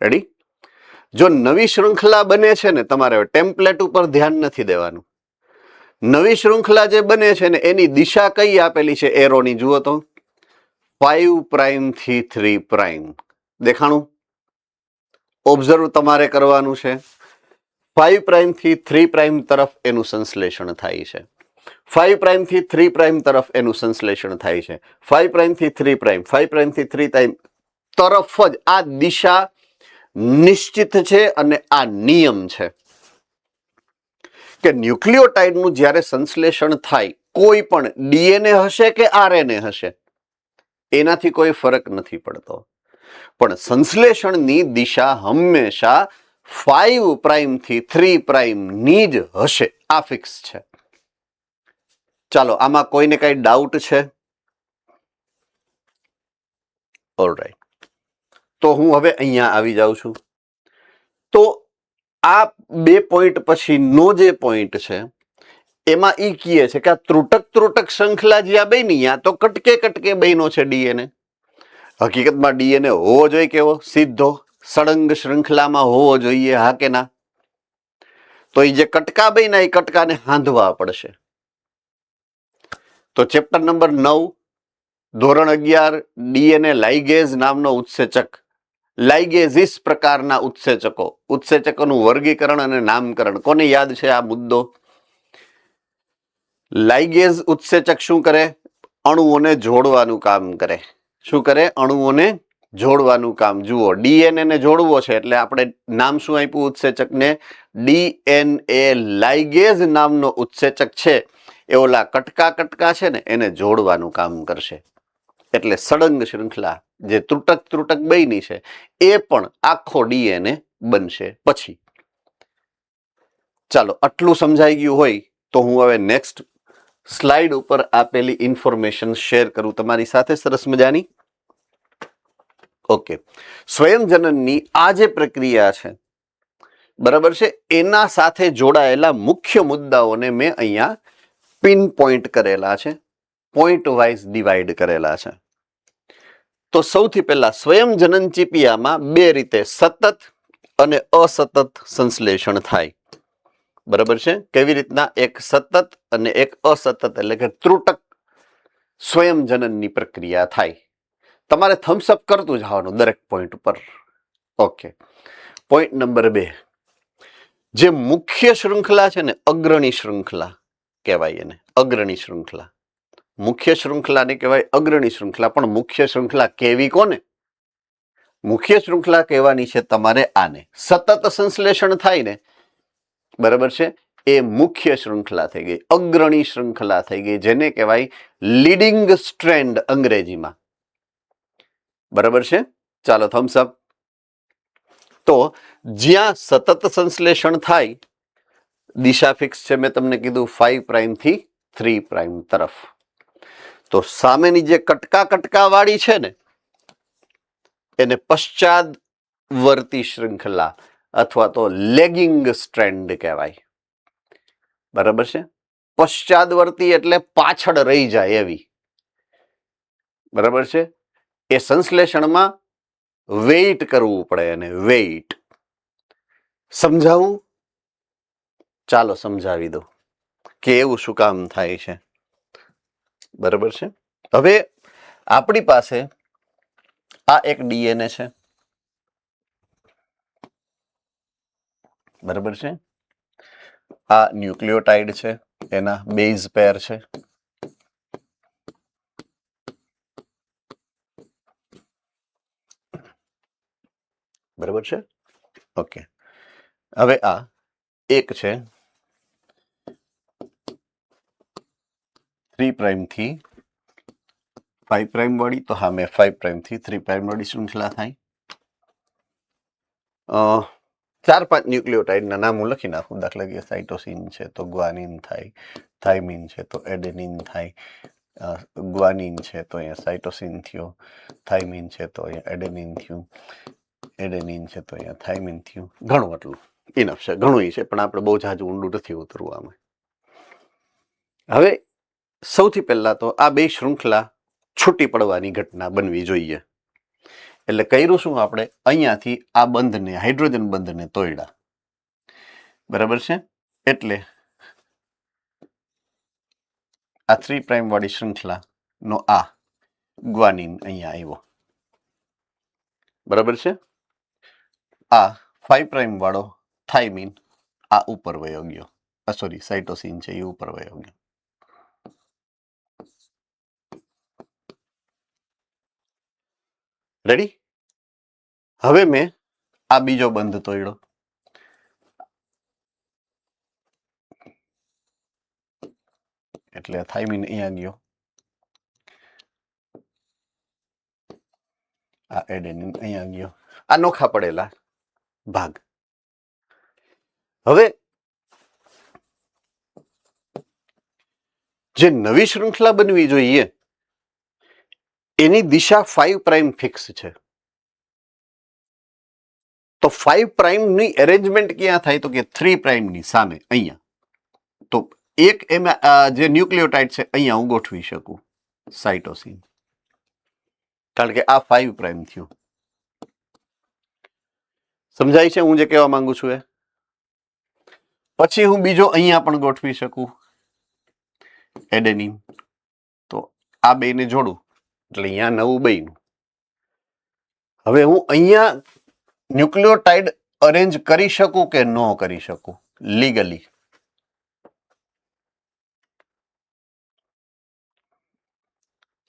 S1: રેડી? જો નવી શૃંખલા બને છે ને, તમારે ટેમ્પલેટ ઉપર ધ્યાન નથી દેવાનું. નવી શૃંખલા જે બને છે ને એની દિશા કઈ આપેલી છે એરોની જુઓ તો, 5' થી 3'. દેખાણું? ઓબ્ઝર્વ તમારે કરવાનું છે. 5' થી 3' તરફ એનું સંશ્લેષણ થાય છે. 5' થી 3' તરફ એનું સંશ્લેષણ થાય છે. 5' થી 3', 5' થી 3' તરફ જ આ દિશા નિશ્ચિત છે અને આ નિયમ છે કે ન્યુક્લિયોટાઇડનું જ્યારે સંશ્લેષણ થાય, કોઈ પણ ડીએનએ હશે કે આરએનએ હશે, એનાથી કોઈ ફરક નથી પડતો, પણ સંશ્લેષણની દિશા હંમેશા 5' થી 3' ની જ હશે. આ ફિક્સ છે. ચાલો, આમાં કોઈને કઈ ડાઉટ છે? ઓલરાઈટ, તો હું હવે અહીંયા આવી જાઉં છું. તો આ 2 પોઈન્ટ પછીનો જે પોઈન્ટ છે એમાં ઈ કહે છે કે આ ત્રુટક શૃંખલા જ્યાં બની ત્યાં તો કટકે બન્યો છે ડીએનએ. હકીકતમાં ડીએનએ હોવો જોઈએ કેવો? સીધો સળંગ શૃંખલામાં હોવો જોઈએ, હા કે ના? તો એ જે કટકા બન્યા એ કટકાને હાંધવા પડશે. તો ચેપ્ટર નંબર 9 ધોરણ 11 ડીએનએ લાઇગેઝ નામનો ઉત્સેચક, લાઇગેઝિસ પ્રકારના ઉત્સેચકોનું વર્ગીકરણ અને નામકરણ. કોને યાદ છે આ મુદ્દો? લાઇગેઝ ઉત્સેચક શું કરે? અણુઓને જોડવાનું કામ કરે. શું કરે? અણુઓને જોડવાનું કામ. જુઓ, ડીએનએ ને જોડવો છે એટલે આપણે નામ શું આપ્યું ઉત્સેચકને? ડીએનએ લાઇગેઝ નામનો ઉત્સેચક છે એ ઓલા કટકા છે ને એને જોડવાનું કામ કરશે. એટલે સળંગ શૃંખલા જે ત્રુટક બની છે એ પણ આખો ડીએનએ બનશે પછી. ચાલો, આટલું સમજાઈ ગયું હોય તો હું હવે નેક્સ્ટ સ્લાઇડ ઉપર આપેલી ઇન્ફોર્મેશન શેર કરું તમારી સાથે સરસ મજાની. ઓકે, સ્વયંજનનની આ જે પ્રક્રિયા છે, બરાબર છે, એના સાથે જોડાયેલા મુખ્ય મુદ્દાઓને મેં અહીંયા પિન પોઈન્ટ કરેલા છે, પોઈન્ટ વાઇઝ ડિવાઈડ કરેલા છે. તો સૌથી પહેલા સ્વયંજનન ચીપિયામાં 2 રીતે સતત અને અસતત સંશ્લેષણ થાય. બરાબર છે? કેવી રીતના? એક સતત અને એક અસતત એટલે કે ત્રુટક સ્વયંજનનની પ્રક્રિયા થાય. તમારે થમ્સઅપ કરતું જવાનું દરેક પોઈન્ટ ઉપર. ઓકે, પોઈન્ટ નંબર 2, જે મુખ્ય શૃંખલા છે ને, અગ્રણી શૃંખલા કહેવાય એને. અગ્રણી શૃંખલા, મુખ્ય શૃંખલાને કહેવાય અગ્રણી શૃંખલા. પણ મુખ્ય શૃંખલા કેવી કોને? મુખ્ય શૃંખલા કહેવાની છે તમારે આને. સતત સંશ્લેષણ થાય ને, બરાબર છે, એ મુખ્ય શૃંખલા થઈ ગઈ, અગ્રણી શૃંખલા થઈ ગઈ, જેને કહેવાય લીડિંગ સ્ટ્રેન્ડ અંગ્રેજીમાં. બરાબર છે? ચાલો થમ્સ અપ. તો જ્યાં સતત સંશ્લેષણ થાય, દિશા ફિક્સ છે, મેં તમને કીધું 5 પ્રાઇમ થી 3 પ્રાઇમ તરફ. તો સામેની જે કટકા કટકા વાળી છે ને, એને પશ્ચાદવર્તી શૃંખલા અથવા તો લેગિંગ સ્ટ્રેન્ડ કહેવાય. બરાબર છે? પશ્ચાદવર્તી એટલે પાછળ રહી જાય એવી. બરાબર છે? એ સંશ્લેષણમાં વેઇટ કરવું પડે, એને વેઇટ. સમજાવું? ચાલો સમજાવી દો કે એવું શું કામ થાય છે. બરાબર છે? હવે આપણી પાસે આ એક ડીએનએ છે. બરાબર છે? આ ન્યુક્લિયોટાઇડ છે, એના બેઝ પેર છે. બરાબર છે? ઓકે. હવે આ એક છે 3 પ્રાઇમ થી 5 પ્રાઇમ વાળી, તો હા મેં 5 પ્રાઇમ થી 3 પ્રાઇમ વાળી શૃંખલા થાય. 4-5 ન્યુક્લિયોટાઇડના નામ હું લખી નાખું. દાખલા તરીકે સાઇટોસિન છે તો ગ્વાનિન થાય, થાઇમિન છે તો એડેનિન થાય, ગ્વાનિન છે તો અહીંયા સાઇટોસિન થયો, થાઇમિન છે તો અહીંયા એડેનિન થયું, એડેનિન છે તો અહીંયા થાઇમિન થયું. ઘણું આટલું ઇનફ છે, ઘણું છે, પણ આપણે બહુ જાજુ ઊંડું નથી ઉતરવું આમાં. હવે સૌથી પહેલા તો આ બે શૃંખલા છૂટી પડવાની ઘટના બનવી જોઈએ. એટલે કર્યું શું આપણે? અહીંયાથી આ બંધને, હાઇડ્રોજન બંધને તોડ્યા. બરાબર છે? એટલે આ 3 પ્રાઇમ વાળી શૃંખલા નો આ ગ્વાનિન અહીંયા આવ્યો. બરાબર છે? આ 5 પ્રાઇમ વાળો થાઇમિન આ ઉપર વયો ગયો. સોરી, સાઇટોસિન છે એ ઉપર વયો ગયો. રેડી? હવે મેં આ બીજો બંધ તોડ્યો. એટલે થાઇમિન અહીંયા ગયો, આ એડેનિન અહીંયા ગયો. આ નોખા પડેલા ભાગ. હવે જે નવી શૃંખલા બનવી જોઈએ એની દિશા 5 પ્રાઇમ ફિક્સ છે. તો 5 પ્રાઇમની એરેન્જમેન્ટ ક્યાં થાય? તો કે 3 પ્રાઇમની સામે અહીંયા. તો એક એમાં જે ન્યુક્લિયોટાઇડ છે અહીંયા હું ગોઠવી શકું, સાઇટોસિન, કારણ કે આ 5 પ્રાઇમ થયું. સમજાય છે હું જે કહેવા માંગુ છું એ? પછી હું બીજો અહીંયા પણ ગોઠવી શકું, એડેનિન. તો આ બેને જોડું એટલે અહીંયા નવું બન્યું. હવે હું અહીંયા ન્યુક્લિયોટાઇડ અરેન્જ કરી શકું કે ન કરી શકું લીગલી?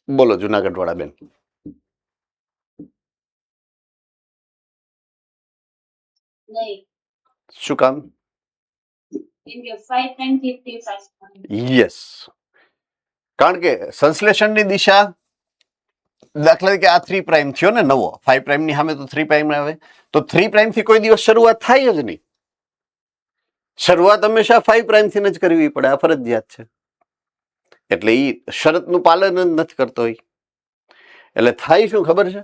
S1: બોલો જુનાગઢ વાળા બેન. શું કામ? યસ, કારણ કે સંશ્લેષણની દિશા, દાખલા તરીકે આ 3 પ્રાઇમ થયો ને નવો, 5 પ્રાઇમ ની સામે તો 3 પ્રાઇમ આવે, તો 3 પ્રાઇમ થી કોઈ દિવસ શરૂઆત થાય જ નહીં. શરૂઆત હંમેશા 5 પ્રાઇમ થી જ કરવી પડે, આ ફરજિયાત છે. એટલે એ શરતનું પાલન જ નથી કરતો હોય. એટલે થાય શું ખબર છે?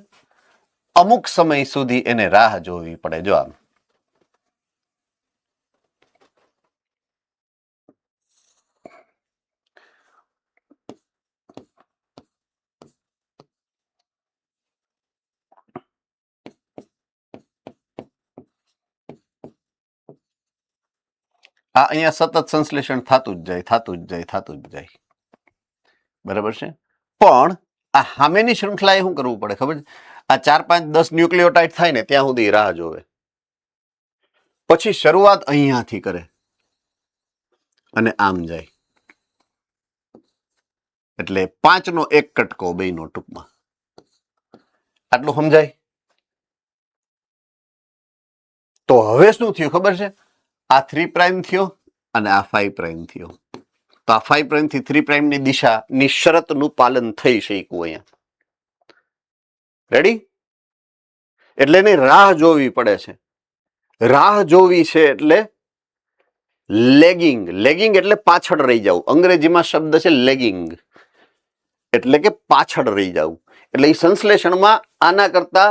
S1: અમુક સમય સુધી એને રાહ જોવી પડે. જો આમ આ અહીંયા સતત સંશ્લેષણ થતું જ જાય, થતું જ જાય, થતું જ જાય. બરાબર છે? પણ આ સામેની શૃંખલાએ શું કરવું પડે ખબર છે? આ 4, 5, 10 ન્યુક્લિયોટાઇડ થાય ને ત્યાં સુધી રાહ જોવે. પછી શરૂઆત અહીંયાથી કરે અને આમ જાય. એટલે 5 નો એક કટકો બેનો ટૂંકમાં. આટલું સમજાય? તો હવે શું થયું ખબર છે? આ 3 પ્રાઇમ થયો, અને આ 5 પ્રાઇમ થયો. તો આ 5 પ્રાઇમ થી 3 પ્રાઇમ ની દિશાની શરતનું પાલન થઈ શક્યું અહીંયા. રેડી? એટલે એને રાહ જોવી પડે છે. રાહ જોવી છે એટલે લેગિંગ. લેગિંગ એટલે પાછળ રહી જવું. અંગ્રેજીમાં શબ્દ છે લેગિંગ, એટલે કે પાછળ રહી જવું. એટલે એ સંશ્લેષણમાં આના કરતા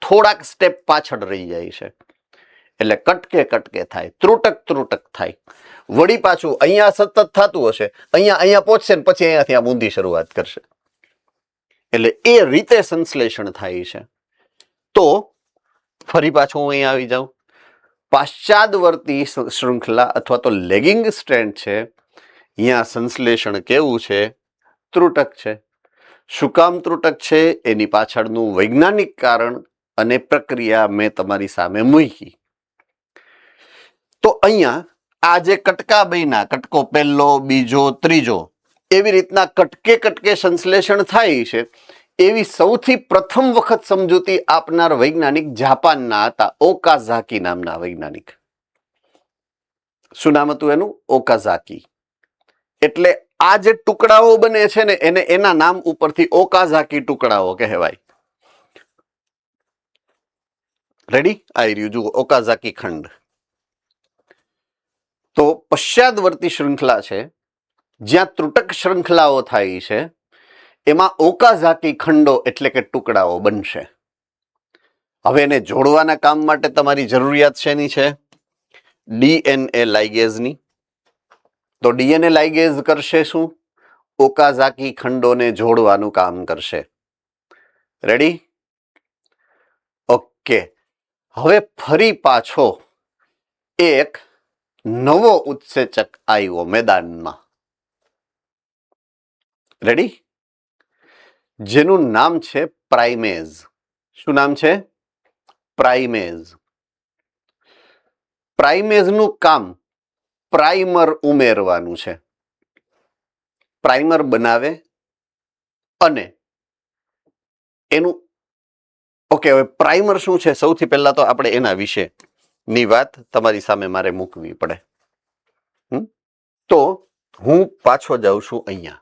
S1: થોડાક સ્ટેપ પાછળ રહી જાય છે. એટલે કટકે થાય, ત્રુટક થાય. વળી પાછું અહીંયા સતત થતું હશે, અહીંયા પહોંચશે ને પછી અહીંયાથી આ ઊંધી શરૂઆત કરશે. એટલે એ રીતે સંશ્લેષણ થાય છે. તો ફરી પાછું હું અહીંયા આવી જાઉં. પાશ્ચાદવર્તી શૃંખલા અથવા તો લેગિંગ સ્ટ્રેન્ડ છે, અહીંયા સંશ્લેષણ કેવું છે? ત્રુટક છે. શું કામ ત્રુટક છે? એની પાછળનું વૈજ્ઞાનિક કારણ અને પ્રક્રિયા મેં તમારી સામે મૂકી. તો અહીંયા આ જે કટકા બન્યા, કટકો પહેલો, બીજો, ત્રીજો, એવી રીતના કટકે સંશ્લેષણ થાય છે. એવી સૌથી પ્રથમ વખત સમજૂતી આપનાર વૈજ્ઞાનિક જાપાનના હતા, ઓકાઝાકી નામના વૈજ્ઞાનિક. શું નામ હતું એનું? ઓકાઝાકી. એટલે આ જે ટુકડાઓ બને છે ને એને એના નામ ઉપરથી ઓકાઝાકી ટુકડાઓ કહેવાય. રેડી? આવી રહ્યું જુઓ, ઓકાઝાકી ખંડ. તો પશ્ચાદવર્તી શૃંખલા છે, જ્યાં ત્રુટક શૃંખલાઓ થાય છે, એમાં ઓકાઝાકી ખંડો એટલે કે ટુકડાઓ બનશે. હવે એને જોડવાના કામ માટે તમારી જરૂરિયાત શેની છે? ડીએનએ લાઇગેઝની. તો ડીએનએ લાઇગેઝ કરશે શું? ઓકાઝાકી ખંડોને જોડવાનું કામ કરશે. રેડી? ઓકે. હવે ફરી પાછો એક નવો ઉત્સેચક આવ્યો મેદાનમાં. રેડી? જેનું નામ છે પ્રાઇમેઝ. શું નામ છે? પ્રાઇમેઝ. પ્રાઇમેઝનું કામ પ્રાઇમર ઉમેરવાનું છે. પ્રાઇમર બનાવે અને એનું ઓકે. હવે પ્રાઇમર શું છે? સૌથી પહેલા તો આપણે એના વિશે ની વાત તમારી સામે મારે મૂકવી પડે. તો હું પાછો જાઉં છું અહીંયા.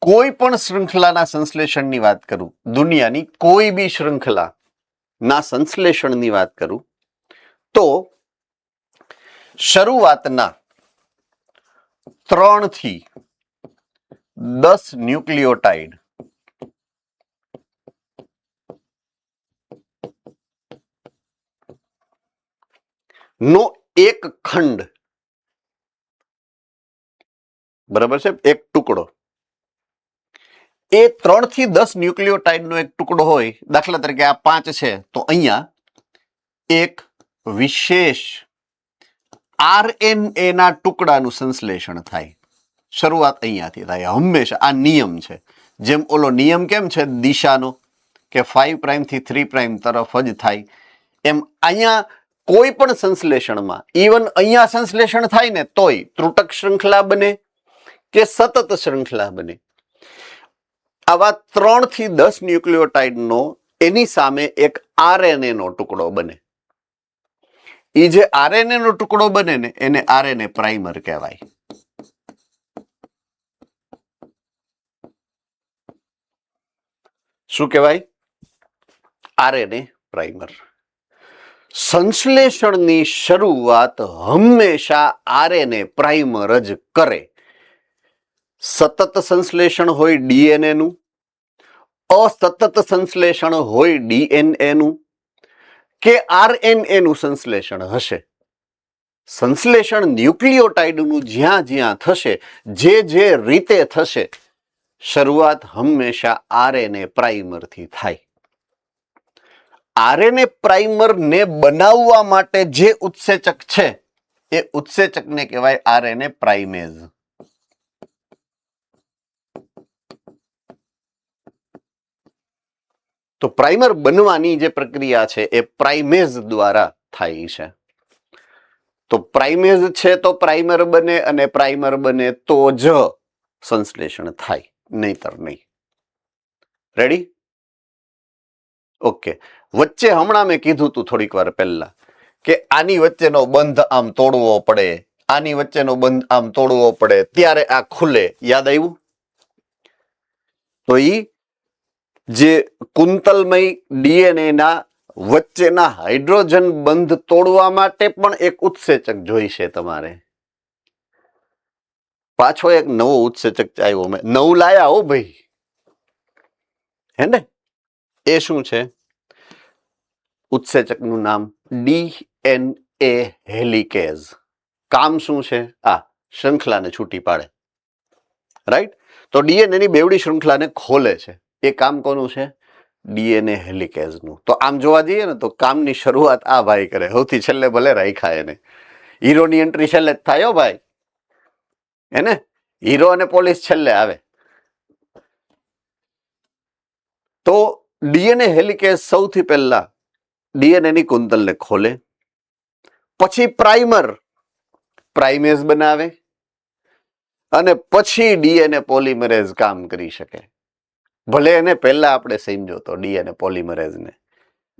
S1: કોઈ પણ શૃંખલાના સંશ્લેષણની વાત કરું, દુનિયાની કોઈ બી શૃંખલાના સંશ્લેષણની વાત કરું, તો શરૂઆતના 3 થી 10 ન્યુક્લિયોટાઇડ નો એક ખંડ, બરાબર છે, એક ટુકડો, એ 3 થી 10 ન્યુક્લિયોટાઇડ નો એક ટુકડો હોય. દાખલા તરીકે આ 5 છે, તો અહીંયા એક વિશેષ આરએનએ ના ટુકડાનું સંશ્લેષણ થાય. શરૂઆત અહીંયાથી થાય હંમેશા. આ નિયમ છે. જેમ ઓલો નિયમ કેમ છે દિશાનો, કે 5 પ્રાઇમ થી 3 પ્રાઇમ તરફ જ થાય, એમ અહીંયા કોઈ પણ સંશ્લેષણમાં, ઇવન અહીંયા સંશ્લેષણ થાય ને તોય ત્રુટક શૃંખલા બને કે સતત શૃંખલા બને, આવા 3 થી 10 ન્યુક્લિયોટાઇડ નો એની સામે એક આરએનએ નો ટુકડો બને. એ જે આરએનએ નો ટુકડો બને ને એને આરએનએ પ્રાઇમર કહેવાય. શું કહેવાય? RNA primer. સંશ્લેષણની શરૂઆત હંમેશા આરએનએ પ્રાઇમર જ કરે. સતત સંશ્લેષણ હોય ડીએનએ નું, અસતત સંશ્લેષણ હોય ડીએનએ નું, કે આરએનએ નું સંશ્લેષણ હશે. સંશ્લેષણ ન્યુક્લિયોટાઇડ નું જ્યાં થશે, જે રીતે થશે, શરૂઆત હંમેશા આરએનએ પ્રાઇમર થી થાય. આરએનએ પ્રાઇમર ને બનાવવા માટે જે ઉત્સેચક છે એ ઉત્સેચકને કહેવાય આરએનએ પ્રાઇમેઝ. તો પ્રાઇમર બનવાની જે પ્રક્રિયા છે એ પ્રાઇમેઝ દ્વારા થાય છે. તો પ્રાઇમેઝ છે તો પ્રાઇમર બને, અને પ્રાઇમર બને તો જ સંશ્લેષણ થાય, નહીતર નહીં. રેડી? ઓકે. વચ્ચે હમણાં મેં કીધું તું થોડીક વાર પહેલા કે આની વચ્ચેનો બંધ આમ તોડવો પડે, આની વચ્ચેનો બંધ આમ તોડવો પડે, ત્યારે આ ખુલે. યાદ આવ્યું? તો ઈ જે કુંતલમય ડીએનએ ના વચ્ચેના હાઇડ્રોજન બંધ તોડવા માટે પણ એક ઉત્સેચક જોઈશે તમારે. પાછો એક નવો ઉત્સેચક આવ્યો, મેં નવું લાયા હો ભાઈ, હે ને? એ શું છે? ઉત્સેચકનું નામ ડીએનએ હેલિકેઝ. કામ શું છે? આ શૃંખલાને છૂટી પાડે, રાઈટ? તો ડીએનએ ની બેવડી શૃંખલાને ખોલે છે. એ કામ કોનું છે? ડીએનએ હેલિકેઝનું. તો આમ જોવા જઈએ ને તો કામની શરૂઆત આ ભાઈ કરે, સૌથી છેલ્લે ભલે રાખ્યા એને. હીરોની એન્ટ્રી છેલ્લે જ થાય હો ભાઈ, એને હીરો અને પોલીસ છેલ્લે આવે. તો ડીએનએ હેલિકેઝ સૌથી પહેલા ડીએનએ ની કુંતલને ખોલે, પછી પ્રાઇમેઝ બનાવે, અને પછી ડીએનએ પોલિમરેઝ કામ કરી શકે. ભલે એને પહેલા આપણે સમજો તો ડીએનએ પોલિમરેઝને,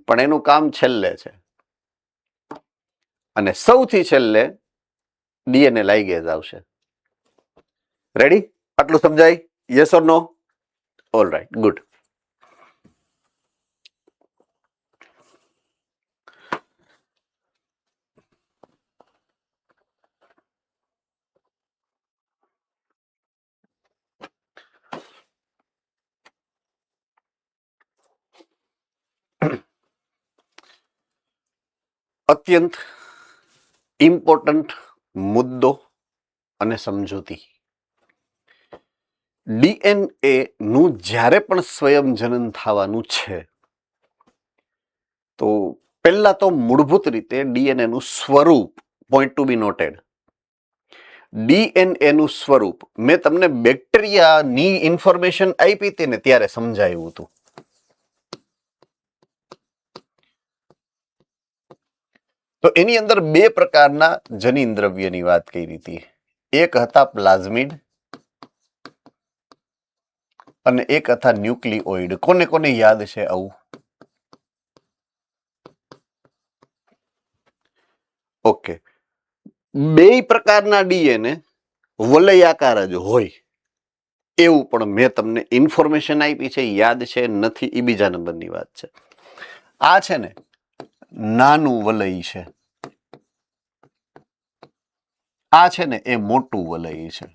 S1: પણ એનું કામ છેલ્લે છે. અને સૌથી છેલ્લે ડીએનએ લાઇગેઝ આવશે. રેડી? આટલું સમજાય? Yes or no? All right, good. અત્યંત ઇમ્પોર્ટન્ટ મુદ્દો અને સમજૂતી. ડીએનએ નું જ્યારે પણ સ્વયંજનન થવાનું છે તો પહેલા તો મૂળભૂત રીતે ડીએનએ નું સ્વરૂપ, પોઈન્ટ ટુ બી નોટેડ, ડીએનએ નું સ્વરૂપ મેં તમને બેક્ટેરિયાની ઇન્ફોર્મેશન આપી હતી ને ત્યારે સમજાવ્યું હતું. તો એની અંદર બે પ્રકારના જનીન દ્રવ્યની વાત કરી હતી. એક હતા પ્લાઝમિડ અને એક હતા ન્યુક્લિઓઇડ. કોને કોને યાદ છે આવું? ઓકે. બે પ્રકારના ડીએનએ વલયાકાર જ હોય એવું પણ મેં તમને ઇન્ફોર્મેશન આપી છે. યાદ છે નથી એ બીજા નંબરની વાત છે. આ છે ને નાનું વલય છે, આ છે ને એ મોટું વલય છે.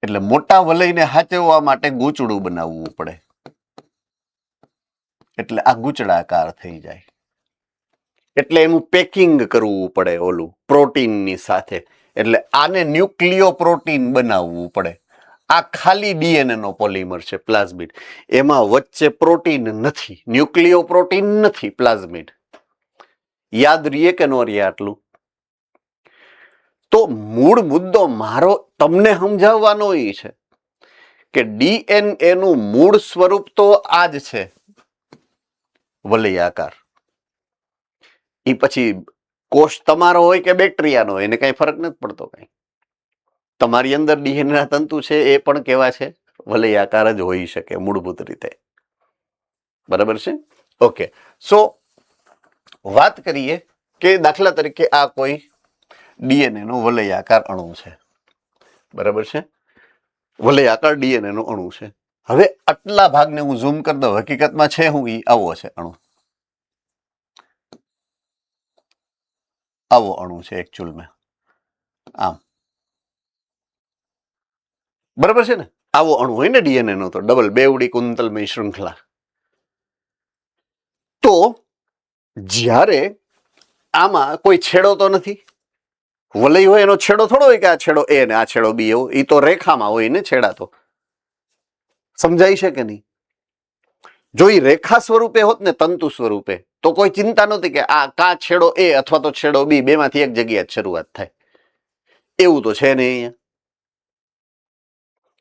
S1: એટલે મોટા વલયને સાચવવા માટે ગૂંચળું બનાવવું પડે, એટલે આ ગૂંચળાકાર થઈ જાય. એટલે એનું પેકિંગ કરવું પડે ઓલું પ્રોટીનની સાથે. એટલે આને ન્યુક્લિયો પ્રોટીન બનાવવું પડે. આ ખાલી ડીએનએ નો પોલિમર છે પ્લાઝમિડ. એમાં વચ્ચે પ્રોટીન નથી, ન્યુક્લિયો પ્રોટીન નથી પ્લાઝમિડ. યાદ રહીએ કે નો રહીએ આટલું? તો મૂળ મુદ્દો મારો તમને સમજાવવાનો એ છે કે ડીએનએ નું મૂળ સ્વરૂપ તો આ જ છે, વલયાકાર. એ પછી કોષ તમારો હોય કે બેક્ટેરિયાનો હોય એને કઈ ફરક નથી પડતો. કઈ તમારી અંદર ડીએનએ ના તંતુ છે એ પણ કેવા છે? વલયાકાર જ હોઈ શકે મૂળભૂત રીતે. બરાબર છે? ઓકે. સો વાત કરીએ કે દાખલા તરીકે આ કોઈ ડીએનએ નો વલયાકાર અણુ છે, બરાબર છે? વલયાકાર ડીએનએ નો અણુ છે. હવે આટલા ભાગને હું ઝૂમ કરી દઉં, હકીકતમાં છે હું ઈ આવો છે અણુ, આવો અણુ છે એકચ્યુઅલમાં, આમ. બરાબર છે ને? આવો અણુ હોય ને ડીએનએ નો તો ડબલ બેવડી કુંતલમય શૃંખલા. તો જ્યારે આમાં કોઈ છેડો તો નથી, વલય હોય એનો છેડો થોડો હોય કે આ છેડો એ ને આ છેડો બી, એવો એ તો રેખામાં હોય ને છેડા. તો સમજાય છે કે નહીં? જો એ રેખા સ્વરૂપે હોત ને તંતુ સ્વરૂપે તો કોઈ ચિંતા નહોતી કે આ કા છેડો એ અથવા તો છેડો બી, બેમાંથી એક જગ્યાએ શરૂઆત થાય. એવું તો છે ને અહીંયા.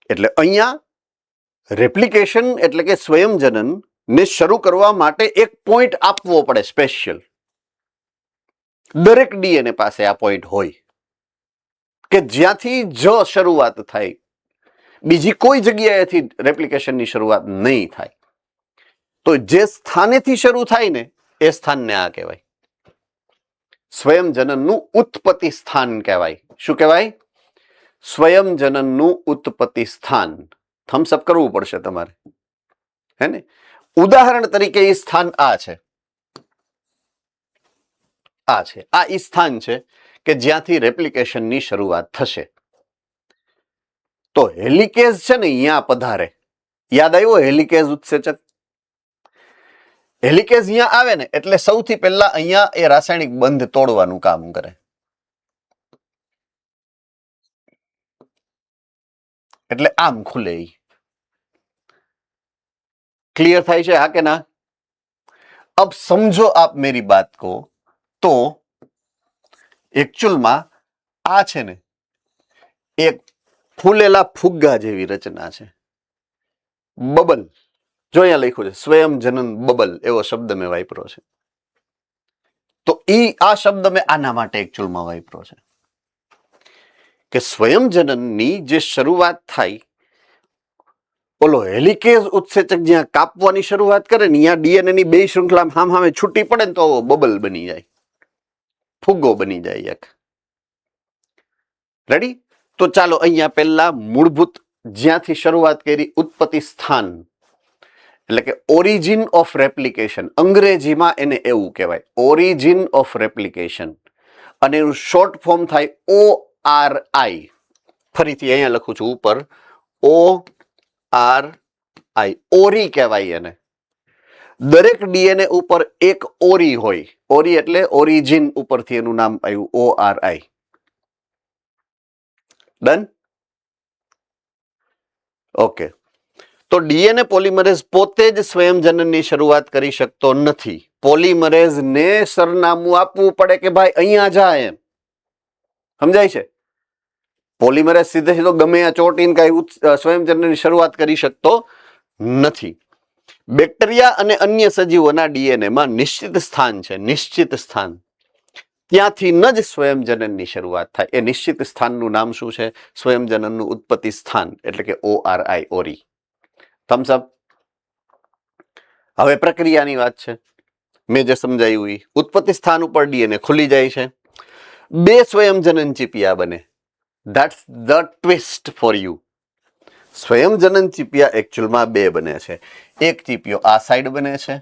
S1: એટલે અહીંયા રેપ્લિકેશન એટલે કે સ્વયંજનન ને શરૂ કરવા માટે એક પોઈન્ટ આપવો પડે સ્પેશિયલ. દરેક ડીએનએ પાસે આ પોઈન્ટ હોય કે જ્યાંથી જ શરૂઆત થાય, બીજી કોઈ જગ્યાએથી રેપ્લિકેશનની શરૂઆત નહીં થાય. તો જે સ્થાનેથી શરૂ થાય ને એ સ્થાનને આ કહેવાય. સ્વયં જનનનું ઉત્પત્તિ સ્થાન કહેવાય. શું કહેવાય? સ્વયં જનનનું ઉત્પત્તિ સ્થાન. થમ્સઅપ કરવું પડશે તમારે, હે ને? ઉદાહરણ તરીકે એ સ્થાન આ છે, આ એ સ્થાન છે કે જ્યાંથી રેપ્લિકેશનની શરૂઆત થશે. તો હેલિકેઝ છે ને અહીંયા પધારે. યાદ આવ્યો હેલિકેઝ ઉત્સેચક? હેલિકેઝ અહીંયા આવે ને એટલે સૌથી પહેલા અહીંયા એ રાસાયણિક બંધ તોડવાનું કામ કરે. એટલે આમ ખુલે. क्लियर થાય છે? હા કે ના? अब समझो आप मेरी बात को, तो एक्चुअलમાં આ છે ને એક ફૂલેલા ફુગ્ગા જેવી રચના છે. બબલ, જો અહીંયા લખ્યું છે સ્વયં જનન બબલ, એવો શબ્દ મેં વાપર્યો છે. તો આ શબ્દ મેં આના માટે એકચ્યુઅલમાં વાપર્યો છે કે સ્વયં જનનની જે શરૂઆત થાય, ઓલો હેલિકેઝ ઉત્સેચક જ્યાં કાપવાની શરૂઆત કરે ને ત્યાં ડીએનએ ની બે શૃંખલા સામે છૂટી પડે ને તો બબલ બની જાય, ફુગ્ગો બની જાય એક. રેડી? તો ચાલો અહીંયા પહેલા મૂળભૂત જ્યાંથી શરૂઆત કરી ઉત્પત્તિ સ્થાન, એટલે કે ઓરિજિન ઓફ રેપ્લિકેશન, અંગ્રેજીમાં એને એવું કહેવાય, ઓરિજિન ઓફ રેપ્લિકેશન, અને એનું શોર્ટ ફોર્મ થાય ORI. ફરીથી અહીંયા લખું છું ઉપર, ORI, ઓરી કહેવાય એને. દરેક ડીએનએ ઉપર એક ઓરી હોય. ઓરી એટલે ઓરિજિન ઉપરથી એનું નામ આવ્યું ORI. ડન? ઓકે. તો ડીએનએ પોલિમરેઝ પોતે જ સ્વયં જનનની શરૂઆત કરી શકતો નથી. પોલિમરેઝ ને સરનામું આપવું પડે કે ભાઈ અહીંયા જા એમ. સમજાય છે? પોલિમરેઝ સીધે સીધો ગમે આ ચોટીને કઈ સ્વયં જનનની શરૂઆત કરી શકતો નથી. બેક્ટેરિયા અને અન્ય સજીવોના ડીએનએમાં નિશ્ચિત સ્થાન છે, નિશ્ચિત સ્થાન. ત્યાંથી ન જ સ્વયં જનનની શરૂઆત થાય. એ નિશ્ચિત સ્થાનનું નામ શું છે? સ્વયં જનનનું ઉત્પત્તિ સ્થાન, એટલે કે ORI, ઓરી. થમ્સ અપ. હવે પ્રક્રિયાની વાત છે, મેં જે સમજાયું એ. ઉત્પત્તિ સ્થાન ઉપર ડીએનએ ખુલી જાય છે, બે સ્વયં જનન ચીપિયા બને. That's the twist for you. સ્વયં જનન ચીપિયા એકચ્યુઅલમાં બે બને છે. એક ચીપિયો આ સાઈડ બને છે,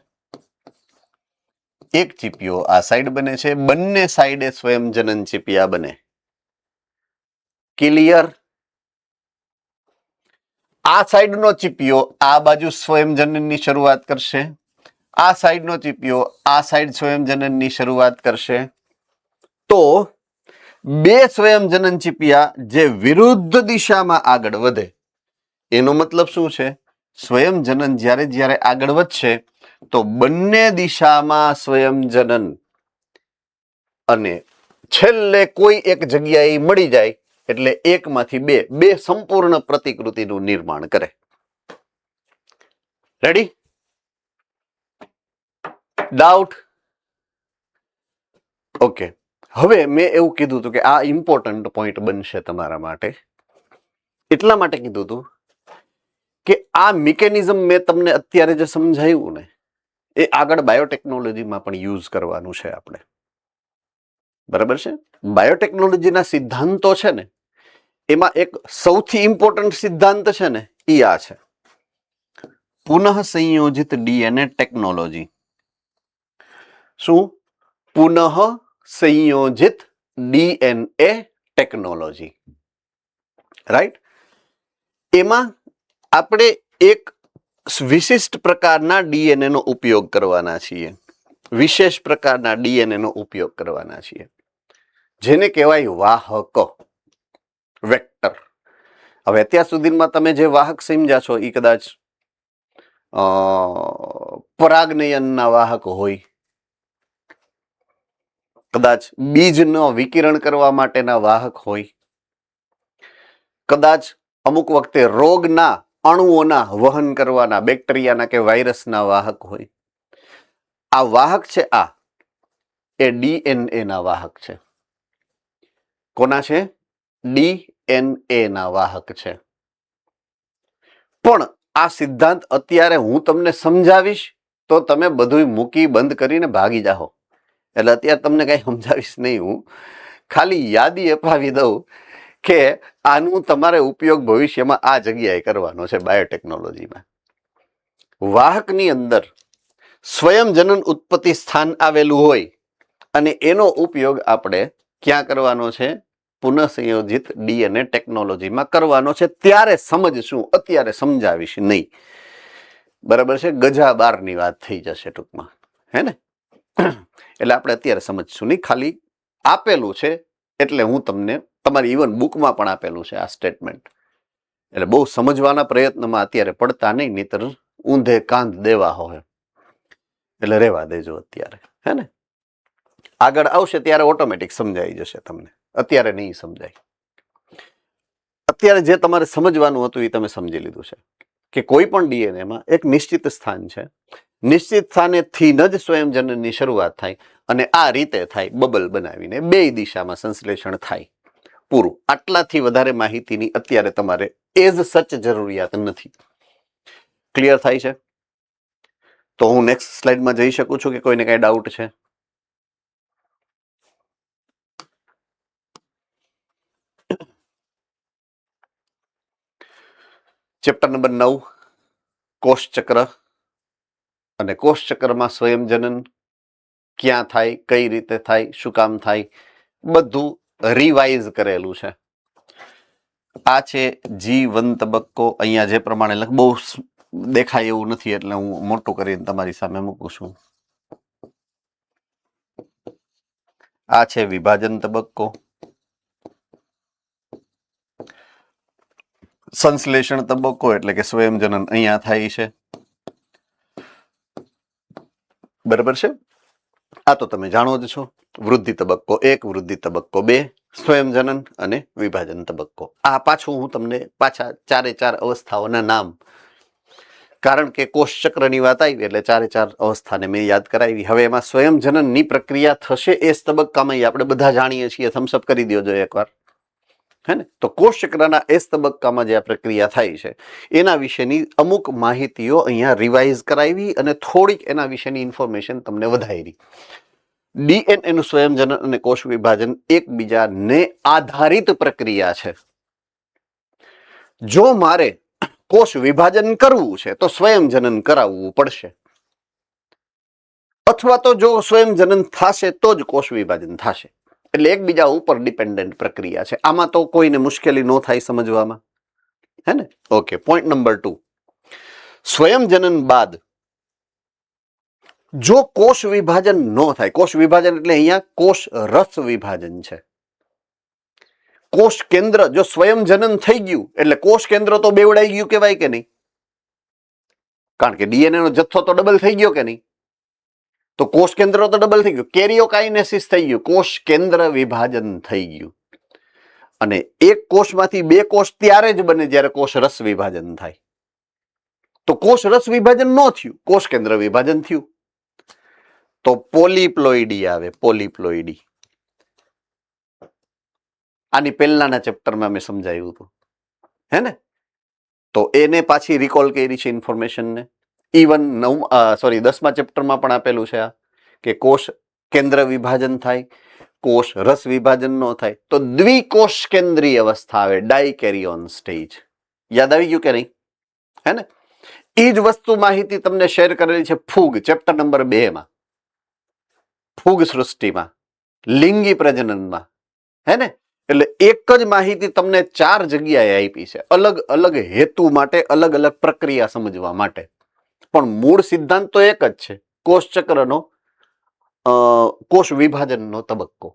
S1: એક ચીપિયો આ સાઈડ બને છે. બંને સાઈડે સ્વયં જનન ચીપિયા બને. ક્લિયર? આ સાઈડનો ચીપિયો આ બાજુ સ્વયં જનનની શરૂઆત કરશે, આ સાઈડનો ચીપિયો આ સાઈડ સ્વયં જનનની શરૂઆત કરશે. તો બે સ્વયં જનન ચીપિયા જે વિરુદ્ધ દિશામાં આગળ વધે, એનો મતલબ શું છે? સ્વયં જનન જ્યારે જ્યારે આગળ વધશે તો બંને દિશામાં સ્વયં જનન, અને છેલ્લે કોઈ એક જગ્યાએ મળી જાય એટલે એકમાંથી બે સંપૂર્ણ પ્રતિકૃતિનું નિર્માણ કરે. રેડી? ડાઉટ? ઓકે. હવે મેં એવું કીધું હતું કે આ ઇમ્પોર્ટન્ટ પોઈન્ટ બનશે તમારા માટે. એટલા માટે કીધું હતું કે આ મિકેનિઝમ મેં તમને અત્યારે જે સમજાવ્યું ને, એ આગળ બાયોટેકનોલોજીમાં પણ યુઝ કરવાનું છે આપણે. બરાબર છે? બાયોટેકનોલોજીના સિદ્ધાંતો છે ને, એમાં એક સૌથી ઇમ્પોર્ટન્ટ સિદ્ધાંત છે ને, એ આ છે, પુનઃ સંયોજિત ડીએનએ ટેકનોલોજી. શું? પુનઃ સંયોજિત ડીએનએ ટેકનોલોજી. રાઈટ? એમાં આપણે એક વિશિષ્ટ પ્રકારના ડીએનએ નો ઉપયોગ કરવાના છીએ, વિશેષ પ્રકારના ડીએનએ નો ઉપયોગ કરવાના છીએ, જેને કહેવાય વાહક, વેક્ટર. હવે અત્યાર સુધીમાં તમે જે વાહક સમજ્યા છો એ કદાચ પરાગનયનના વાહક હોય, કદાચ બીજનો વિકિરણ કરવા માટેના વાહક હોય, કદાચ અમુક વખતે રોગના અણુઓના વહન કરવાના બેક્ટેરિયાના કે વાયરસના વાહક હોય. આ વાહક છે, આ એ ડીએનએ ના વાહક છે. કોના છે? ડીએનએ ના વાહક છે. પણ આ સિદ્ધાંત અત્યારે હું તમને સમજાવીશ તો તમે બધું મૂકી બંધ કરીને ભાગી જાઓ. એટલે અત્યારે તમને કઈ સમજાવીશ નહીં, હું ખાલી યાદી અપાવી દઉં કે આનું તમારે ઉપયોગ ભવિષ્યમાં આ જગ્યાએ કરવાનો છે બાયોટેકનોલોજીમાં. વાહકની અંદર સ્વયંજનન ઉત્પત્તિ સ્થાન આવેલું હોય અને એનો ઉપયોગ આપણે ક્યાં કરવાનો છે? પુનઃસંયોજિત ડીએનએ ટેકનોલોજીમાં કરવાનો છે. ત્યારે સમજશું, અત્યારે સમજાવીશ નહીં. બરાબર છે? ગજા બારની વાત થઈ જશે ટૂંકમાં, હે ને? એટલે આપણે અત્યારે સમજશું નહીં, ખાલી આપેલું છે એટલે હું તમને, તમારી ઇવન બુકમાં પણ આપેલું છે આ સ્ટેટમેન્ટ. એટલે બહુ સમજવાના પ્રયત્નમાં અત્યારે પડતા નહીં, નહીતર ઊંધે કાંધ દેવા હોય. એટલે રહેવા દેજો અત્યારે, હે ને? આગળ આવશે ત્યારે ઓટોમેટિક સમજાઈ જશે તમને, અત્યારે નહીં સમજાય. અત્યારે જે તમારે સમજવાનું હતું એ તમે સમજી લીધું છે કે કોઈ પણ ડીએનએમાં એક નિશ્ચિત સ્થાન છે. નિશ્ચિત સ્થાનેથી જ સ્વયંજનનની શરૂઆત થાય અને આ રીતે થાય, બબલ બનાવીને બે દિશામાં સંશ્લેષણ થાય. પૂરું. આટલાથી વધારે માહિતીની અત્યારે તમારે એઝ સચ જરૂરિયાત નથી. ક્લિયર થાય છે? તો હું નેક્સ્ટ સ્લાઇડમાં જઈ શકું છું કે કોઈને કઈ ડાઉટ છે? Chapter number 9, કોષચક્ર. અને કોષચક્રમાં સ્વયંજનન ક્યાં થાય, કઈ રીતે થાય, શું કામ થાય, બધું રિવાઇઝ કરેલું છે. આ છે G1 તબક્કો. અહીંયા જે પ્રમાણે બહુ દેખાય એવું નથી એટલે હું મોટું કરીને તમારી સામે મૂકું છું. આ છે વિભાજન તબક્કો. સંશ્લેષણ તબક્કો એટલે કે સ્વયંજનન અહીંયા થાય છે. બરાબર છે? આ તો તમે જાણો જ છો. વૃદ્ધિ તબક્કો 1, વૃદ્ધિ તબક્કો 2, સ્વયંજનન અને વિભાજન તબક્કો. આ પાછું હું તમને પાછા 4 અવસ્થાઓના નામ, કારણ કે કોષચક્રની વાત આવી એટલે 4 અવસ્થાને મેં યાદ કરાવી. હવે એમાં સ્વયંજનનની પ્રક્રિયા થશે એ તબક્કામાં આપણે બધા જાણીએ છીએ. થમ્સઅપ કરી દેજો એકવાર, હે ને? તો કોષચક્રના એ તબક્કામાં જે આ પ્રક્રિયા થાય છે એના વિશેની અમુક માહિતીઓ અહીંયા રિવાઇઝ કરાવી અને થોડીક એના વિશેની ઇન્ફોર્મેશન તમને વધારી. ડીએનએ નું સ્વયંજનન અને કોષ વિભાજન એકબીજાને આધારિત પ્રક્રિયા છે. જો મારે કોષ વિભાજન કરવું છે તો સ્વયંજનન કરાવવું પડશે, અથવા તો જો સ્વયંજનન થશે તો જ કોષ વિભાજન થશે. એટલે એકબીજા ઉપર ડિપેન્ડન્ટ પ્રક્રિયા છે. આમાં તો કોઈને મુશ્કેલી ન થાય સમજવામાં, હે ને? ઓકે. પોઈન્ટ નંબર 2, સ્વયંજનન બાદ જો કોષ વિભાજન ન થાય, કોષ વિભાજન એટલે અહીંયા કોષ રસ વિભાજન છે. કોષ કેન્દ્ર જો સ્વયંજનન થઈ ગયું એટલે કોષ કેન્દ્ર તો બેવડાઈ ગયું કહેવાય કે નહીં? કારણ કે ડીએનએ નો જથ્થો તો ડબલ થઈ ગયો કે નહીં? તો કોષ કેન્દ્ર તો ડબલ થઈ ગયું. કેરિયોકાઇનેસિસ થઈ ગયું, કોષ કેન્દ્ર વિભાજન થઈ ગયું. અને એક કોષમાંથી 2 કોષ ત્યારે જ બને જ્યારે કોષ રસ વિભાજન થાય. તો કોષ રસ વિભાજન ન થયું, કોષ કેન્દ્ર વિભાજન થયું, તો પોલીપ્લોઇડી આવે. પોલીપ્લોઇડી આની પહેલાના ચેપ્ટરમાં મેં સમજાવ્યું હતું, હે ને? તો એને પાછી રિકોલ કરી છે ઇન્ફોર્મેશનને. ઇવન 10મા ચેપ્ટરમાં પણ આપેલું છે આ કે કોષ કેન્દ્ર વિભાજન થાય, કોષ રસ વિભાજન ન થાય તો દ્વિકોષ કેન્દ્રીય અવસ્થા આવે, ડાયકેરિયોન સ્ટેજ. યાદ આવી ગયું કે નહીં? હે ને? એ જ વસ્તુ માહિતી તમને શેર કરેલી છે ફૂગ ચેપ્ટર નંબર 2 માં, ફૂગ સૃષ્ટિમાં, લિંગી પ્રજનનમાં, હે ને? એટલે એક જ માહિતી તમને 4 જગ્યાએ આપી છે, અલગ અલગ હેતુ માટે, અલગ અલગ પ્રક્રિયા સમજવા માટે. પણ મૂળ સિદ્ધાંત તો એક જ છે, કોષચક્રનો કોષ વિભાજનનો તબક્કો.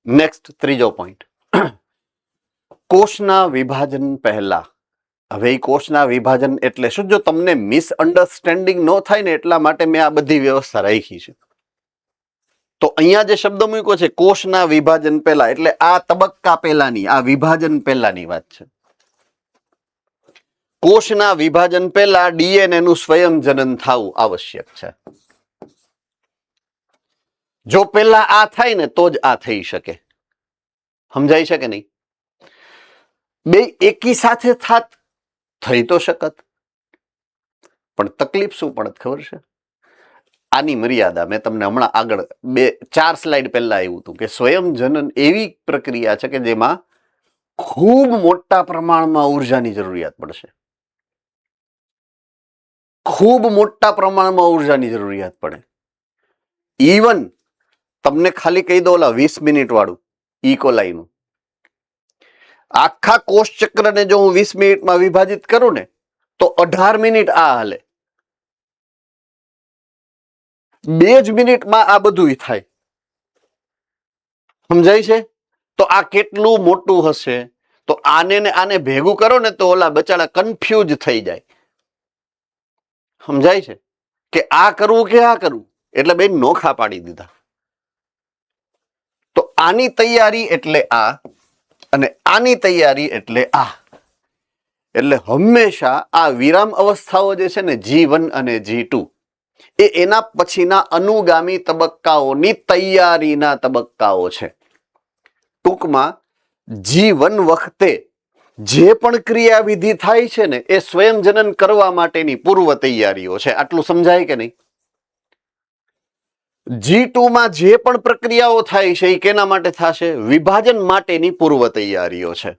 S1: નેક્સ્ટ, ત્રીજો પોઈન્ટ, કોષના વિભાજન પહેલા. હવે એ કોષના વિભાજન એટલે શું? જો તમને મિસઅન્ડરસ્ટેન્ડિંગ ન થાય ને એટલા માટે મેં આ બધી વ્યવસ્થા રાખી છે. તો અહીંયા જે શબ્દ મૂક્યો છે કોષના વિભાજન પહેલા, એટલે આ તબક્કા પહેલાની, આ વિભાજન પહેલાની વાત છે. કોષના વિભાજન પહેલા ડીએનએ નું સ્વયંજનન થવું આવશ્યક છે. જો પહેલા આ થાય ને તો જ આ થઈ શકે. સમજાઈ શકે નહીં? બે એકી સાથે થાત થઈ તો શકત, પણ તકલીફ શું પડત ખબર છે? આની મર્યાદા મેં તમને હમણાં આગળ 4 સ્લાઇડ પહેલા આવ્યું હતું કે સ્વયં જનન એવી પ્રક્રિયા છે કે જેમાં ખૂબ મોટા પ્રમાણમાં ઉર્જાની જરૂરિયાત પડશે. ખૂબ મોટા પ્રમાણમાં ઉર્જાની જરૂરિયાત પડે. ઇવન તમને ખાલી કહી દો ઓલા 20 મિનિટ વાળું ઇકોલાઈનું, આખા કોષ ચક્રને જો હું 20 મિનિટમાં વિભાજિત કરું ને તો 18 મિનિટ આ હાલે. 2 જ મિનિટમાં આ બધું થાય. સમજાય છે? તો આ કેટલું મોટું હશે? તો આને ને આને ભેગું કરો ને તો ઓલા બચાડા કન્ફ્યુઝ થઈ જાય. સમજાય છે કે આ કરવું કે આ કરવું? એટલે બેન નોખા પાડી દીધા. તો આની તૈયારી એટલે આ અને આની તૈયારી એટલે આ. એટલે હંમેશા આ વિરામ અવસ્થાઓ જે છે ને G1 અને G2 એ એના પછીના અનુગામી તબક્કાઓની તૈયારીના તબક્કાઓ છે. ટૂંકમાં G1 વખતે જે પણ ક્રિયાવિધિ થાય છે ને એ સ્વયં જનન કરવા માટેની પૂર્વ તૈયારીઓ છે. આટલું સમજાય કે નહીં? G2 માં જે પણ પ્રક્રિયાઓ થાય છે એ કેના માટે થશે? વિભાજન માટેની પૂર્વ તૈયારીઓ છે.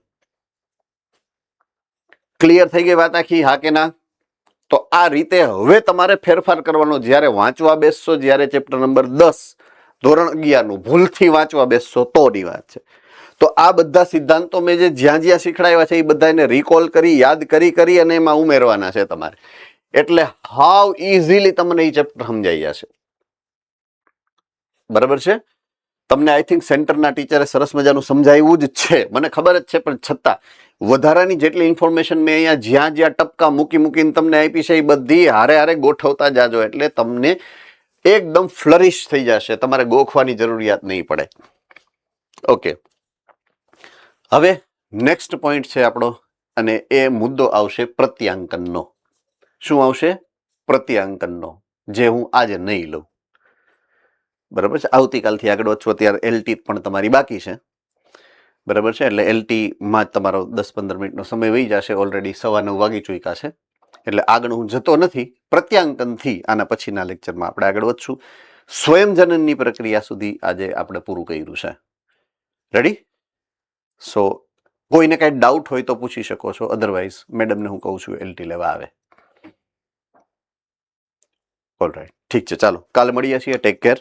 S1: ક્લિયર થઈ ગઈ વાત આખી? હા કે ના? તો આ રીતે હવે તમારે ફેરફાર કરવાનો. જ્યારે વાંચવા બેસશો, જ્યારે ચેપ્ટર નંબર 10 ધોરણ 11 નું ભૂલથી વાંચવા બેસશો તોની વાત છે. તો આ બધા સિદ્ધાંતો મેં જે જ્યાં જ્યાં શીખડાવ્યા છે એ બધા એને રિકોલ કરી, યાદ કરી અને એમાં ઉમેરવાના છે તમારે. એટલે હાવ ઇઝીલી તમને એ ચેપ્ટર સમજાઈ જશે. બરાબર છે? તમને આઈ થિંક સેન્ટરના ટીચરે સરસ મજાનું સમજાવ્યું જ છે, મને ખબર જ છે, પણ છતાં વધારાની જેટલી ઇન્ફોર્મેશન મેં અહીંયા જ્યાં જ્યાં ટપકા મૂકીને તમને આપી છે એ બધી હારે હારે ગોઠવતા જાજો એટલે તમને એકદમ ફ્લરિશ થઈ જશે. તમારે ગોખવાની જરૂરિયાત નહીં પડે. ઓકે, હવે નેક્સ્ટ પોઈન્ટ છે આપણો અને એ મુદ્દો આવશે પ્રત્યાંકનનો. શું આવશે? પ્રત્યાંકનનો, જે હું આજે નહીં લઉં. બરાબર છે? આવતીકાલથી આગળ વધશો ત્યારે એલટી પણ તમારી બાકી છે. બરાબર છે? એટલે એલટીમાં જ તમારો 10-15 મિનિટનો સમય વહી જશે. ઓલરેડી 9:15 વાગી ચૂક્યા છે. એટલે આગળ હું જતો નથી. પ્રત્યાંકનથી આના પછીના લેક્ચરમાં આપણે આગળ વધશું. સ્વયંજનનની પ્રક્રિયા સુધી આજે આપણે પૂરું કર્યું છે. રેડી? સો કોઈને કાંઈ ડાઉટ હોય તો પૂછી શકો છો. અધરવાઇઝ મેડમને હું કહું છું એલટી લેવા આવે. ઓલરાઈટ, ઠીક છે, ચાલો કાલે મળીએ છીએ. Take care.